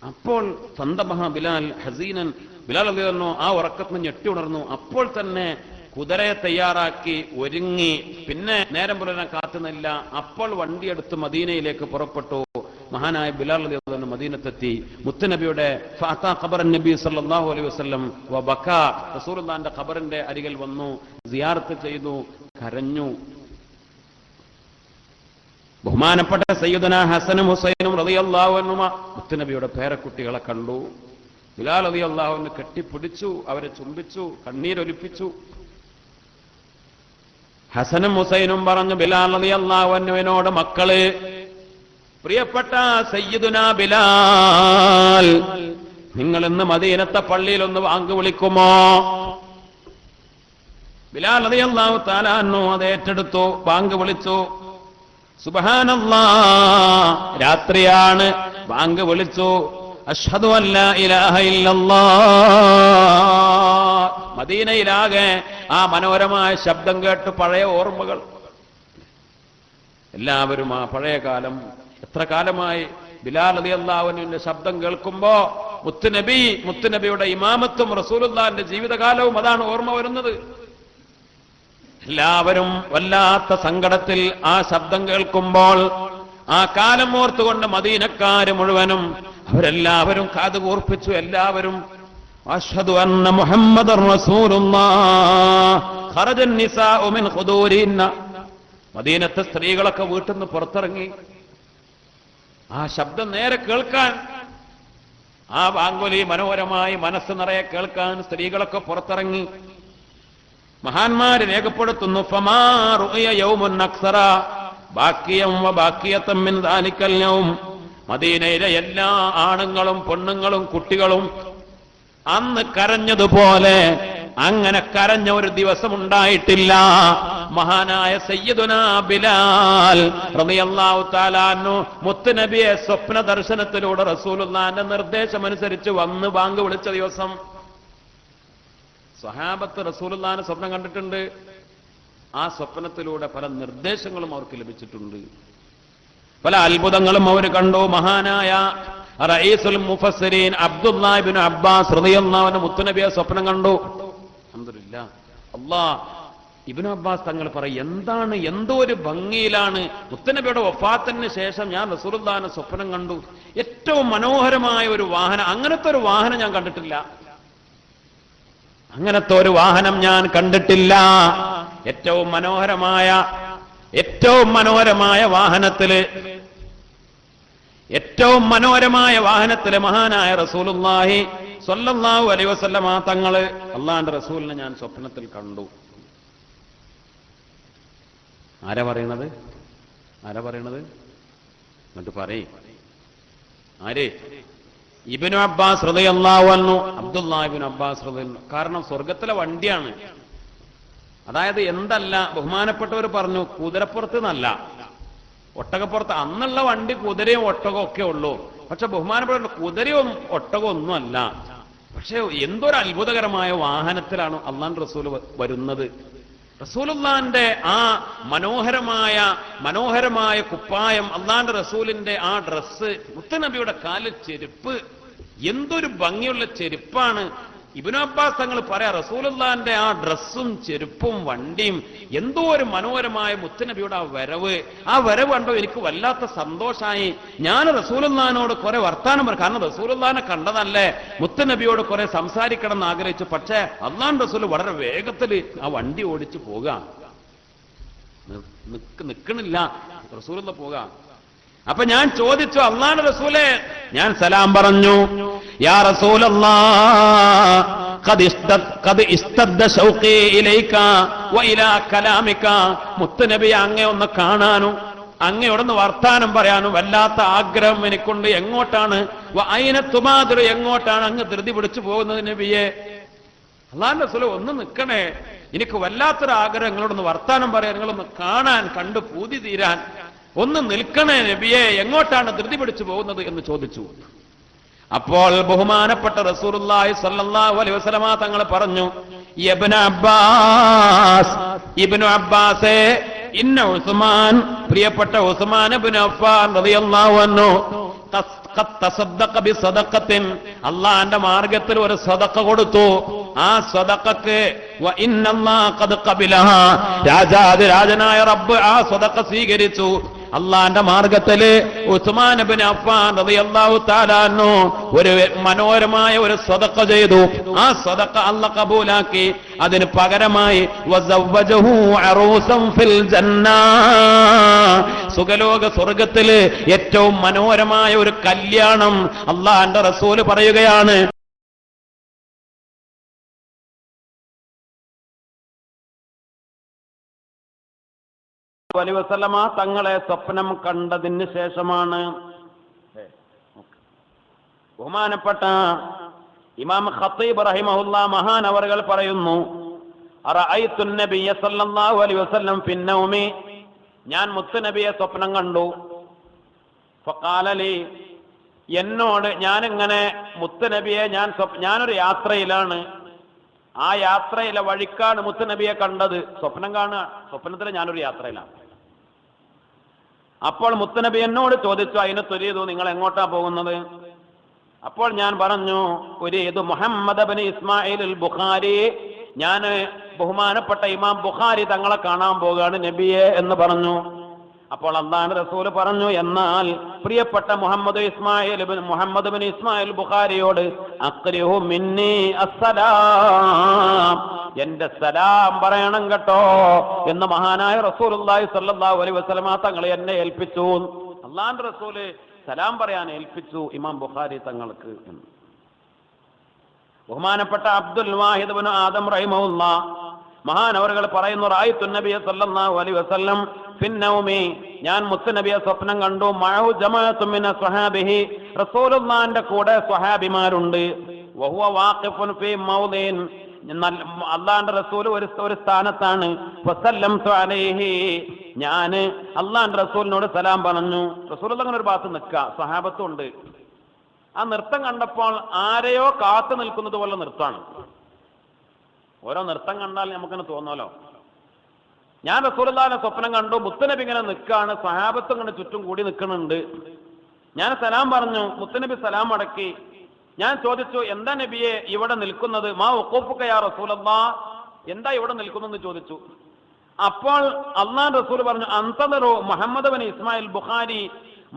അപ്പോൾ സന്തബഹ ബിലാൽ ഹസീനൻ, ബിലാൽ റളിയല്ലാഹു അൻഹു ആ ഉറക്കത്തിന് ഞെട്ടി ഉണർന്നു. അപ്പോൾ തന്നെ കുതിരയെ തയ്യാറാക്കി ഒരുങ്ങി, പിന്നെ നേരം പുലരാൻ കാത്തുനില്ല. അപ്പോൾ വണ്ടിയെടുത്ത് മദീനയിലേക്ക് പുറപ്പെട്ടു. മഹാനായ ബിലാൽ റളിയല്ലാഹു അൻഹു മദീനത്തെത്തി. മുത്തുനബിയുടെ ഫഅതാ ഖബറൻ നബി സല്ലല്ലാഹു അലൈഹി വസല്ലം വബകാ, റസൂലുള്ളാഹിന്റെ ഖബറിന്റെ അരികിൽ വന്നു, സിയാറത്ത് ചെയ്തു, കരഞ്ഞു. ബഹുമാനപ്പെട്ട സയ്യിദുനാ ഹസനും ഹുസൈനും റളിയല്ലാഹു അൻഹുമ മുത്തുനബിയുടെ പേരക്കുട്ടികളെ കണ്ടു. ബിലാൽ റളിയല്ലാഹു അൻഹു കെട്ടിപ്പിടിച്ചു, അവരെ ചുംബിച്ചു, കണ്ണീരൊലിപ്പിച്ചു. ഹസനും ഹുസൈനും പറഞ്ഞു ബിലാൽ റളിയല്ലാഹു അൻഹുവിനോട്, മക്കള്, പ്രിയപ്പെട്ട സയ്യിദുനാ ബിലാൽ, നിങ്ങൾ ഇന്ന് മദീനത്തെ പള്ളിയിൽ ഒന്ന് വാങ്ക് വിളിക്കുമോ? ബിലാൽ റളിയല്ലാഹു തആല അൻഹു അത് ഏറ്റെടുത്തു, വാങ്ക് വിളിച്ചു. സുബ്ഹാനല്ലാഹ്, രാത്രിയാണ്, വാങ്ക് വിളിച്ചു. അഷ്ഹദു അല്ലാ ഇലാഹ ഇല്ലല്ലാഹ്. മദീനയിലാകെ ആ മനോഹരമായ ശബ്ദം കേട്ട് പഴയ ഓർമ്മകൾ. എല്ലാവരും ആ പഴയ കാലം, എത്ര കാലമായി ബിലാൽ റളിയല്ലാഹു അൻഹുവിന്റെ ശബ്ദം കേൾക്കുമ്പോ മുത്തുനബിയുടെ ഇമാമത്തും റസൂലുള്ളാഹിന്റെ ജീവിതകാലവും അതാണ് ഓർമ്മ വരുന്നത്. എല്ലാവരും വല്ലാത്ത സങ്കടത്തിൽ ആ ശബ്ദം കേൾക്കുമ്പോൾ ആ കാലം ഓർത്തുകൊണ്ട് മദീനക്കാര് മുഴുവനും അവരെല്ലാവരും കാതുകൂർപ്പിച്ചു. എല്ലാവരും അഷ്ഹദു അന്ന മുഹമ്മദർ റസൂലുള്ളാഹ് ഖറജൻ നിസാഉ മിൻ ഖുദൂരിന്ന. മദീനത്തെ സ്ത്രീകളൊക്കെ വീട്ടിൽ നിന്ന് പുറത്തിറങ്ങി ആ ശബ്ദം നേരെ കേൾക്കാൻ, ആ വാങ്കൊലി മനോഹരമായി മനസ്സ് നിറയെ കേൾക്കാൻ സ്ത്രീകളൊക്കെ പുറത്തിറങ്ങി. മഹാന്മാര് രേഖപ്പെടുത്തുന്നു, ഫമാ റുഅയ യൗമുൻ അക്സറ ബാക്കിയം വ ബാക്കിയതൻ മിൻ ദാലിക്കൽ യൗം. മദീനയിലെ എല്ലാ ആണുങ്ങളും പെണ്ണുങ്ങളും കുട്ടികളും അന്ന് കരഞ്ഞതുപോലെ അങ്ങനെ കരഞ്ഞ ഒരു ദിവസം ഉണ്ടായിട്ടില്ല. മഹാനായ സയ്യിദുനാ ബിലാൽ റളിയല്ലാഹു തആല അൻഹു മുത്തുനബിയെ സ്വപ്ന ദർശനത്തിലൂടെ റസൂലുള്ളാഹിന്റെ നിർദ്ദേശമനുസരിച്ച് വന്ന് ബാങ്ക് വിളിച്ച ദിവസം. സ്വഹാബത്ത് റസൂലുള്ളാഹിനെ സ്വപ്നം കണ്ടിട്ടുണ്ട്. ആ സ്വപ്നത്തിലൂടെ പല നിർദ്ദേശങ്ങളും അവർക്ക് ലഭിച്ചിട്ടുണ്ട്, പല അത്ഭുതങ്ങളും അവർ കണ്ടു. മഹാനായ റഈസുൽ മുഫസ്സിരീൻ അബ്ദുല്ലാഹ് ഇബ്നു അബ്ബാസ് റളിയല്ലാഹു അൻഹു മുത്തുനബിയെ സ്വപ്നം കണ്ടു. അൽഹംദുലില്ലാഹ്, അല്ലാഹ് ഇബ്നു അബ്ബാസ് തങ്ങൾ പറയും, എന്താണ്, എന്തോ ഒരു ഭംഗിയിലാണ് മുത്തനബിയുടെ വഫാത്തിന് ശേഷം ഞാൻ റസൂലുള്ളാഹിനെ സ്വപ്നം കണ്ടു. ഏറ്റവും മനോഹരമായ ഒരു വാഹനം, അങ്ങനത്തെ ഒരു വാഹനം ഞാൻ കണ്ടിട്ടില്ല, അങ്ങനത്തെ ഒരു വാഹനം ഞാൻ കണ്ടിട്ടില്ല. ഏറ്റവും മനോഹരമായ വാഹനത്തില് മഹാനായ റസൂലുള്ളാഹി സ്വല്ലല്ലാഹു അലൈഹി വസല്ലമ തങ്ങള് അള്ളാഹുവിന്റെ റസൂലിനെ ഞാൻ സ്വപ്നത്തിൽ കണ്ടു. ആരാ പറയണത്? എന്നിട്ട് പറയും ആര്? ഇബ്നു അബ്ബാസ് റളിയല്ലാഹു അൻഹു, അബ്ദുല്ലാഹ് ഇബ്നു അബ്ബാസ് റളിയല്ലാഹു. കാരണം സ്വർഗത്തിലെ വണ്ടിയാണ്. അതായത് എന്തല്ല, ബഹുമാനപ്പെട്ടവർ പറഞ്ഞു കുതിരപ്പുറത്ത് എന്നല്ല, ഒട്ടകപ്പുറത്ത്. അന്നുള്ള വണ്ടി കുതിരയും ഒട്ടകവും ഒക്കെ ഉള്ളൂ. പക്ഷെ ബഹുമാനപ്പെട്ട കുതിരയും ഒട്ടകവും ഒന്നുമല്ല. പക്ഷെ എന്തൊരു അത്ഭുതകരമായ വാഹനത്തിലാണ് അള്ളാഹുവിന്റെ റസൂൽ വരുന്നത്. റസൂലുള്ളാഹിന്റെ ആ മനോഹരമായ കുപ്പായം, അള്ളാഹുവിന്റെ റസൂലിന്റെ ആ ഡ്രസ്സ്, മുത്തനബിയുടെ കാലിൽ ചെരുപ്പ്, എന്തൊരു ഭംഗിയുള്ള ചെരുപ്പാണ്. ഇബ്നു അബ്ബാസ് തങ്ങൾ പറയാ, റസൂലുള്ളാഹിന്റെ ആ ഡ്രസ്സും ചെരുപ്പും വണ്ടിയും എന്തോ ഒരു മനോഹരമായ മുത്തനബിയുടെ ആ വരവ് കണ്ടോ എനിക്ക് വല്ലാത്ത സന്തോഷമായി. ഞാൻ റസൂലുള്ളാഹിനോട് കുറെ വർത്താനം പറയും, കാരണം റസൂലുള്ളാഹിനെ കണ്ടതല്ലേ, മുത്തനബിയോട് കുറെ സംസാരിക്കണം എന്ന് ആഗ്രഹിച്ചു. പക്ഷേ അള്ളാഹുവിന്റെ റസൂൽ വളരെ വേഗത്തിൽ ആ വണ്ടി ഓടിച്ചു പോകാം, നിൽക്കണില്ല, റസൂലുള്ള പോകാം. അപ്പൊ ഞാൻ ചോദിച്ചു, അല്ലാഹുവിന്റെ റസൂലേ, ഞാൻ സലാം പറഞ്ഞു, യാ റസൂലല്ലാഹ് ഖദ് ഇസ്തദ്ദ ശൗഖി ഇലൈക വ ഇലാ കലാമിക. മുത്തുനബി അങ്ങയെ ഒന്ന് കാണാനും അങ്ങയോടൊന്ന് വർത്താനം പറയാനും വല്ലാത്ത ആഗ്രഹം എനിക്കുണ്ട്. എങ്ങോട്ടാണ്? വ ഐന തുമാദിറു, എങ്ങോട്ടാണ് അങ്ങ് ധൃതി പിടിച്ചു പോകുന്നത് നബിയെ? അല്ലാഹുവിന്റെ റസൂൽ ഒന്ന് നിൽക്കണേ, എനിക്ക് വല്ലാത്തൊരു ആഗ്രഹം നിങ്ങളോടൊന്ന് വർത്താനം പറയാൻ, നിങ്ങളൊന്ന് കാണാൻ, കണ്ടു പൂതി തീരാൻ, ഒന്ന് നിൽക്കണേ നബിയെ, എങ്ങോട്ടാണ് ധൃതി പിടിച്ചു പോകുന്നത് എന്ന് ചോദിച്ചു. അപ്പോൾ ബഹുമാനപ്പെട്ട റസൂലുള്ളാഹി സ്വല്ലല്ലാഹു അലൈഹി വസല്ലമ തങ്ങൾ പറഞ്ഞു, ഇബ്നു അബ്ബാസേ, ഇന്ന ഉസ്മാൻ, പ്രിയപ്പെട്ട ഉസ്മാൻ ഇബ്നു അഫ്ഫാൻ റളിയല്ലാഹു അൻഹു അള്ളാന്റെ മാർഗത്തിൽ ഒരു സദഖ കൊടുത്തു. ആ സദഖക്ക് രാജാതിരാജനായ റബ്ബ് ആ സദഖ സ്വീകരിച്ചു. അള്ളാന്റെ മാർഗത്തില് ഉസ്മാൻ ഇബ്നു അഫ്ഫാൻ റളിയല്ലാഹു തആല അൻഹു ഒരു മനോഹരമായ ഒരു സദഖ ചെയ്തു. ആ സദഖ അല്ലാഹ് കബൂലാക്കി. അതിന് പകരമായി വസവ്വജഹു അറൂസൻ ഫിൽ ജന്ന, സുഖലോക സ്വർഗത്തില് ഏറ്റവും മനോഹരമായ ഒരു കല്യാണം അള്ളാഹുവിന്റെ റസൂൽ പറയുകയാണ്. വസല്ലമ തങ്ങളെ സ്വപ്നം കണ്ടതിന് ശേഷമാണ് ബഹുമാനപ്പെട്ട ഇമാം ഖത്തീബ് റഹിമഹുല്ലാ മഹാനവറുകൾ പറയുന്നു, അറഅയ്തു നബിയ സല്ലല്ലാഹു അലൈഹി വസല്ലം ഫിന്നൗമി, ഞാൻ മുത്തുനബിയെ സ്വപ്നം കണ്ടു. ഫഖാല ലി, എന്നോട്, ഞാനിങ്ങനെ മുത്തുനബിയെ ഞാനൊരു യാത്രയിലാണ്, ആ യാത്രയിലെ വഴിക്കാണ് മുത്തുനബിയെ കണ്ടത്. സ്വപ്നം കാണുക, സ്വപ്നത്തിൽ ഞാനൊരു യാത്രയിലാണ്. അപ്പോൾ മുത്തുനബി എന്നോട് ചോദിച്ചു, അതിന് തുരീതു, നിങ്ങൾ എങ്ങോട്ടാ പോകുന്നത്? അപ്പോൾ ഞാൻ പറഞ്ഞു, ഉരീദു മുഹമ്മദ് ഇബ്നു ഇസ്മായിൽ അൽ ബുഖാരി, ഞാൻ ബഹുമാനപ്പെട്ട ഇമാം ബുഖാരി തങ്ങളെ കാണാൻ പോകുകയാണ് നബിയെ എന്ന് പറഞ്ഞു. അപ്പോൾ അല്ലാഹുവിന്റെ റസൂൽ പറഞ്ഞു, എന്നാൽ പ്രിയപ്പെട്ട മുഹമ്മദ് ഇബ്നു ഇസ്മായിൽ ബുഖാരിയോട് അഖ്രിഹു മിന്നി അസ്സലാം, എന്റെ സലാം പറയണം കേട്ടോ എന്ന് മഹാനായ റസൂലുള്ളാഹി സ്വല്ലല്ലാഹു അലൈഹി വസല്ലമ തങ്ങൾ എന്നെ ഏൽപ്പിച്ചു. അല്ലാഹുവിന്റെ റസൂല് സലാം പറയാൻ ഏൽപ്പിച്ചു ഇമാം ബുഖാരി തങ്ങൾക്ക്. ബഹുമാനപ്പെട്ട അബ്ദുൽ വാഹിദ് ഇബ്നു ആദം റഹിമഹുല്ലാ മഹാനവറുകൾ പറയുന്നു, റഅയ്തു നബിയ സല്ലല്ലാഹു അലൈഹി വസല്ലം ഫിന്നൗമി, ഞാൻ മുത്തുനബിയെ സ്വപ്നം കണ്ടു. മഅഹു ജമാഅത്തുൻ മിന സ്വഹാബിഹി, റസൂലുള്ളാഹിന്റെ കൂടെ സ്വഹാബിമാരുണ്ട്. വഹുവ വാഖിഫുൻ ഫീ മൗദിൻ, അള്ളാന്റെ റസൂൽ ഒരു സ്ഥാനത്താണ്. ഫസല്ലംതു അലൈഹി, ഞാൻ അള്ളാന്റെ റസൂലിനോട് സലാം പറഞ്ഞു. റസൂലുള്ള അങ്ങനെ ഒരു ഭാഗത്ത് നിൽക്കുക, സ്വഹാബത്തും ഉണ്ട്. ആ നൃത്തം കണ്ടപ്പോൾ ആരെയോ കാത്തു നിൽക്കുന്നത് പോലെ നൃത്തമാണ്. ഓരോ നൃത്തം കണ്ടാൽ നമുക്കിങ്ങനെ തോന്നുമല്ലോ. ഞാൻ റസൂലുള്ളാഹിനെ സ്വപ്നം കണ്ടു, മുത്തുനബി ഇങ്ങനെ നിൽക്കുകയാണ്, സ്വഹാബത്തും ഇങ്ങനെ ചുറ്റും കൂടി നിൽക്കുന്നുണ്ട്. ഞാൻ സലാം പറഞ്ഞു, മുത്തുനബി സലാം അടക്കി. ഞാൻ ചോദിച്ചു, എന്താ നബിയെ ഇവിടെ നിൽക്കുന്നത്? മാ വഖൂഫുക യാ റസൂലല്ലാഹ്, എന്താ ഇവിടെ നിൽക്കുന്നെന്ന് ചോദിച്ചു. അപ്പോൾ അള്ളാഹു റസൂൽ പറഞ്ഞു, അന്തദറു മുഹമ്മദ് ബിൻ ഇസ്മായിൽ ബുഖാരി,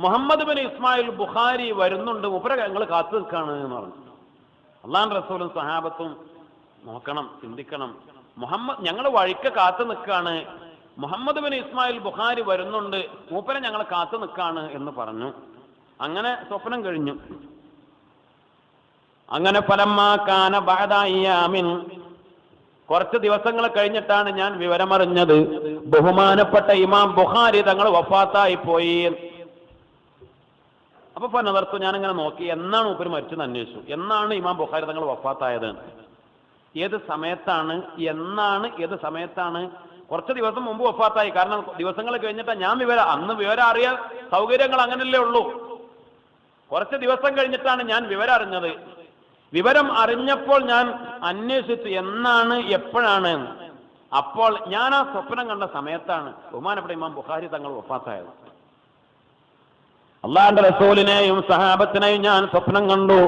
മുഹമ്മദ് ബിൻ ഇസ്മായിൽ ബുഖാരി വരുന്നുണ്ട്, മൂപ്പരെ ഞങ്ങൾ കാത്തു നിൽക്കാണ് എന്ന് പറഞ്ഞു. അള്ളാഹു റസൂലും സഹാബത്തും നോക്കണം, ചിന്തിക്കണം. ഞങ്ങൾ വഴിക്ക് കാത്തു നിൽക്കാണ്, മുഹമ്മദ് ബിൻ ഇസ്മായിൽ ബുഖാരി വരുന്നുണ്ട്, മൂപ്പരെ ഞങ്ങൾ കാത്തു നിൽക്കാണ് എന്ന് പറഞ്ഞു. അങ്ങനെ സ്വപ്നം കഴിഞ്ഞു. അങ്ങനെ ഫലമ്മാ കാന ബഅദ അയ്യാമിൻ, കുറച്ച് ദിവസങ്ങൾ കഴിഞ്ഞിട്ടാണ് ഞാൻ വിവരമറിഞ്ഞത്, ബഹുമാനപ്പെട്ട ഇമാം ബുഖാരി തങ്ങൾ വഫാത്തായി പോയി. അപ്പൊ നദർത്തു, ഞാനിങ്ങനെ നോക്കി, എന്നാണ് മൂപ്പര് മരിച്ചെന്ന് അന്വേഷിച്ചു. എന്നാണ് ഇമാം ബുഖാരി തങ്ങൾ വഫാത്തായത്, ഏത് സമയത്താണ്? കുറച്ച് ദിവസം മുമ്പ് വഫാത്തായി. കാരണം ദിവസങ്ങൾ കഴിഞ്ഞിട്ടാ ഞാൻ അന്ന് വിവരം അറിയാൻ സൗകര്യങ്ങൾ അങ്ങനല്ലേ ഉള്ളൂ. കുറച്ച് ദിവസം കഴിഞ്ഞിട്ടാണ് ഞാൻ വിവരം അറിഞ്ഞത്. വിവരം അറിഞ്ഞപ്പോൾ ഞാൻ അന്വേഷിച്ചു എന്നാണ്, എപ്പോഴാണ്. അപ്പോൾ ഞാൻ ആ സ്വപ്നം കണ്ട സമയത്താണ് ബഹുമാനപ്പെട്ട ഇമാം ബുഖാരി തങ്ങൾ വഫാത്തായത്. അള്ളാഹുവിന്റെ റസൂലിനെയും സഹാബത്തിനെയും ഞാൻ സ്വപ്നം കണ്ടു.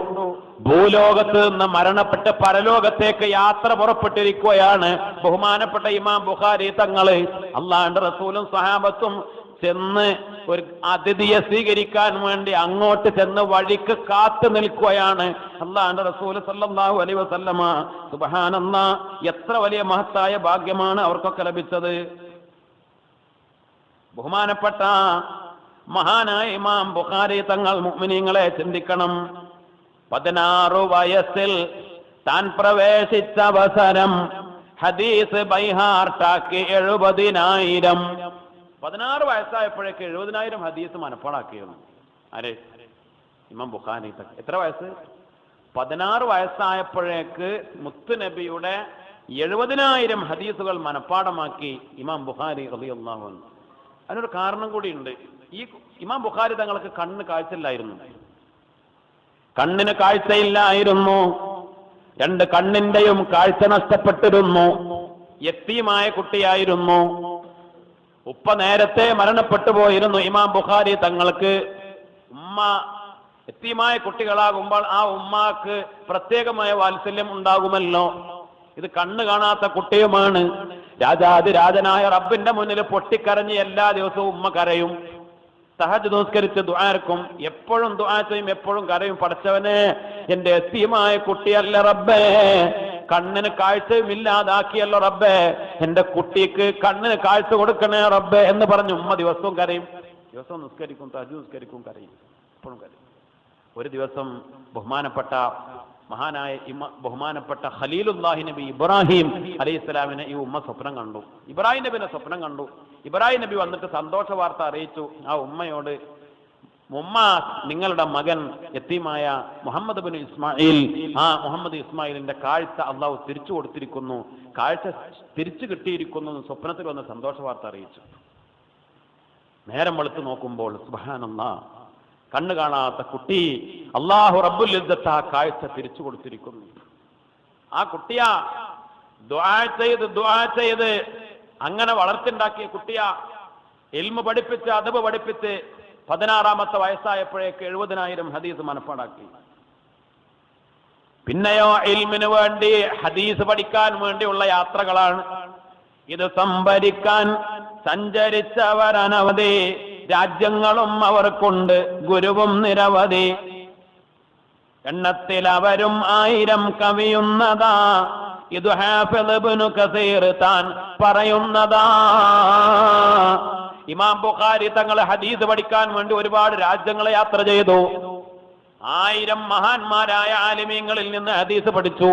ഭൂലോകത്ത് നിന്ന് മരണപ്പെട്ട് പരലോകത്തേക്ക് യാത്ര പുറപ്പെട്ടിരിക്കുകയാണ് ബഹുമാനപ്പെട്ട ഇമാം ബുഖാരി തങ്ങള്. അള്ളാഹുവിന്റെ റസൂലും സഹാബത്തും ചെന്ന് ഒരു അതിഥിയെ സ്വീകരിക്കാൻ വേണ്ടി അങ്ങോട്ട് ചെന്ന് വഴിക്ക് കാത്തു നിൽക്കുകയാണ്. അള്ളാഹുവിന്റെ റസൂൽ സല്ലല്ലാഹു അലൈഹി വസല്ലമ, സുബ്ഹാനല്ലാഹ്, എത്ര വലിയ മഹത്തായ ഭാഗ്യമാണ് അവർക്കൊക്കെ ലഭിച്ചത്. ബഹുമാനപ്പെട്ട മഹാനായ ഇമാം ബുഖാരി തങ്ങൾ, മുഅ്മിനീങ്ങളെ ചിന്തിക്കണം. 16 വയസ്സിൽ താൻ പ്രവേശിച്ച അവസരം ഹദീസ് ബൈഹാർട്ടാക്കി 70,000. 16 വയസ്സായപ്പോഴേക്ക് 70,000 ഹദീസ് മനപ്പാടാക്കിയിരുന്നു. ആരെ? ഇമാം ബുഖാരി. എത്ര വയസ്സ്? 16 വയസ്സായപ്പോഴേക്ക് മുത്തുനബിയുടെ 70,000 ഹദീസുകൾ മനപ്പാടമാക്കി ഇമാം ബുഖാരി റളിയല്ലാഹു അൻഹു. അതിനൊരു കാരണം കൂടിയുണ്ട്. ഈ ഇമാം ബുഖാരി തങ്ങൾക്ക് കണ്ണിന് കാഴ്ചയില്ലായിരുന്നു. കണ്ണിന് കാഴ്ചയില്ലായിരുന്നു. 2 കണ്ണിന്റെയും കാഴ്ച നഷ്ടപ്പെട്ടിരുന്നു. യത്തീമായ കുട്ടിയായിരുന്നു. ഉപ്പ നേരത്തെ മരണപ്പെട്ടു പോയിരുന്നു ഇമാം ബുഖാരി തങ്ങൾക്ക്. ഉമ്മ യത്തീമായ കുട്ടികളാകുമ്പോൾ ആ ഉമ്മാക്ക് പ്രത്യേകമായ വാത്സല്യം ഉണ്ടാകുമല്ലോ. ഇത് കണ്ണ് കാണാത്ത കുട്ടിയുമാണ്. രാജാതിരാജനായ റബ്ബിന്റെ മുന്നിൽ പൊട്ടിക്കരഞ്ഞ് എല്ലാ ദിവസവും ഉമ്മ കരയും. തഹജ്ജുദ് നിസ്കരിച്ച് ദുആ ഇറക്കും. എപ്പോഴും ദുആ ചെയ്യും, എപ്പോഴും കരയും. പടച്ചവനെ, എന്റെ യത്തീമായ കുട്ടിയല്ല റബ്ബേ, കണ്ണിന് കാഴ്ചയുമില്ലാതാക്കിയല്ലോ റബ്ബേ, എന്റെ കുട്ടിക്ക് കണ്ണിന് കാഴ്ച കൊടുക്കണേ റബ്ബേ എന്ന് പറഞ്ഞു ഉമ്മ ദിവസവും കരയും. ദിവസവും നിസ്കരിക്കും, തഹജ്ജുദ് നിസ്കരിക്കും, കരയും, എപ്പോഴും കരയും. ഒരു ദിവസം ബഹുമാനപ്പെട്ട ഖലീലുല്ലാഹി നബി ഇബ്രാഹിം അലൈഹിസ്സലാമിനെ ഈ ഉമ്മ സ്വപ്നം കണ്ടു. ഇബ്രാഹിം നബിനെ സ്വപ്നം കണ്ടു. ഇബ്രാഹിം നബി വന്നിട്ട് സന്തോഷ വാർത്ത അറിയിച്ചു ആ ഉമ്മയോട്, ഉമ്മ, നിങ്ങളുടെ മകൻ യത്തീമായ മുഹമ്മദ് ബിൻ ഇസ്മായിൽ, ആ മുഹമ്മദ് ഇസ്മായിലിന്റെ കാഴ്ച അള്ളാഹു തിരിച്ചു കൊടുത്തിരിക്കുന്നു, കാഴ്ച തിരിച്ചു കിട്ടിയിരിക്കുന്നു എന്ന് സ്വപ്നത്തിൽ വന്ന് സന്തോഷ വാർത്ത അറിയിച്ചു. നേരം വെളുത്ത് നോക്കുമ്പോൾ സുബ്ഹാനല്ലാഹ്, കണ്ണു കാണാത്ത കുട്ടി അല്ലാഹു റബ്ബുൽ ഇസ്സത്ത് ആ കാഴ്ച തിരിച്ചു കൊടുത്തിരിക്കുന്നു. ആ കുട്ടിയാ ദുആ ചെയ്ത് അങ്ങനെ വളർത്തിണ്ടാക്കിയ കുട്ടിയാ. ഇൽമു പഠിപ്പിച്ച്, അദബ് പഠിപ്പിച്ച് 16ാമത്തെ വയസ്സായപ്പോഴേക്ക് 70,000 ഹദീസ് മനപ്പാടാക്കി. പിന്നെയോ ഇൽമിന് വേണ്ടി, ഹദീസ് പഠിക്കാൻ വേണ്ടിയുള്ള യാത്രകളാണ്. ഇത് സംഭരിക്കാൻ സഞ്ചരിച്ചവരനവധി, രാജ്യങ്ങളും അവർക്കുണ്ട്, ഗുരുവും നിരവധി. എണ്ണത്തിൽ അവരും 1000 കവിയുന്നതാ, ഇത് ഹാഫിദ് ഇബ്നു കസീർ താൻ പറയുന്നതാ. ഇമാം ബുഖാരി തങ്ങൾ ഹദീസ് പഠിക്കാൻ വേണ്ടി ഒരുപാട് രാജ്യങ്ങളെ യാത്ര ചെയ്തു. 1000 മഹാന്മാരായ ആലിമീങ്ങളിൽ നിന്ന് ഹദീസ് പഠിച്ചു.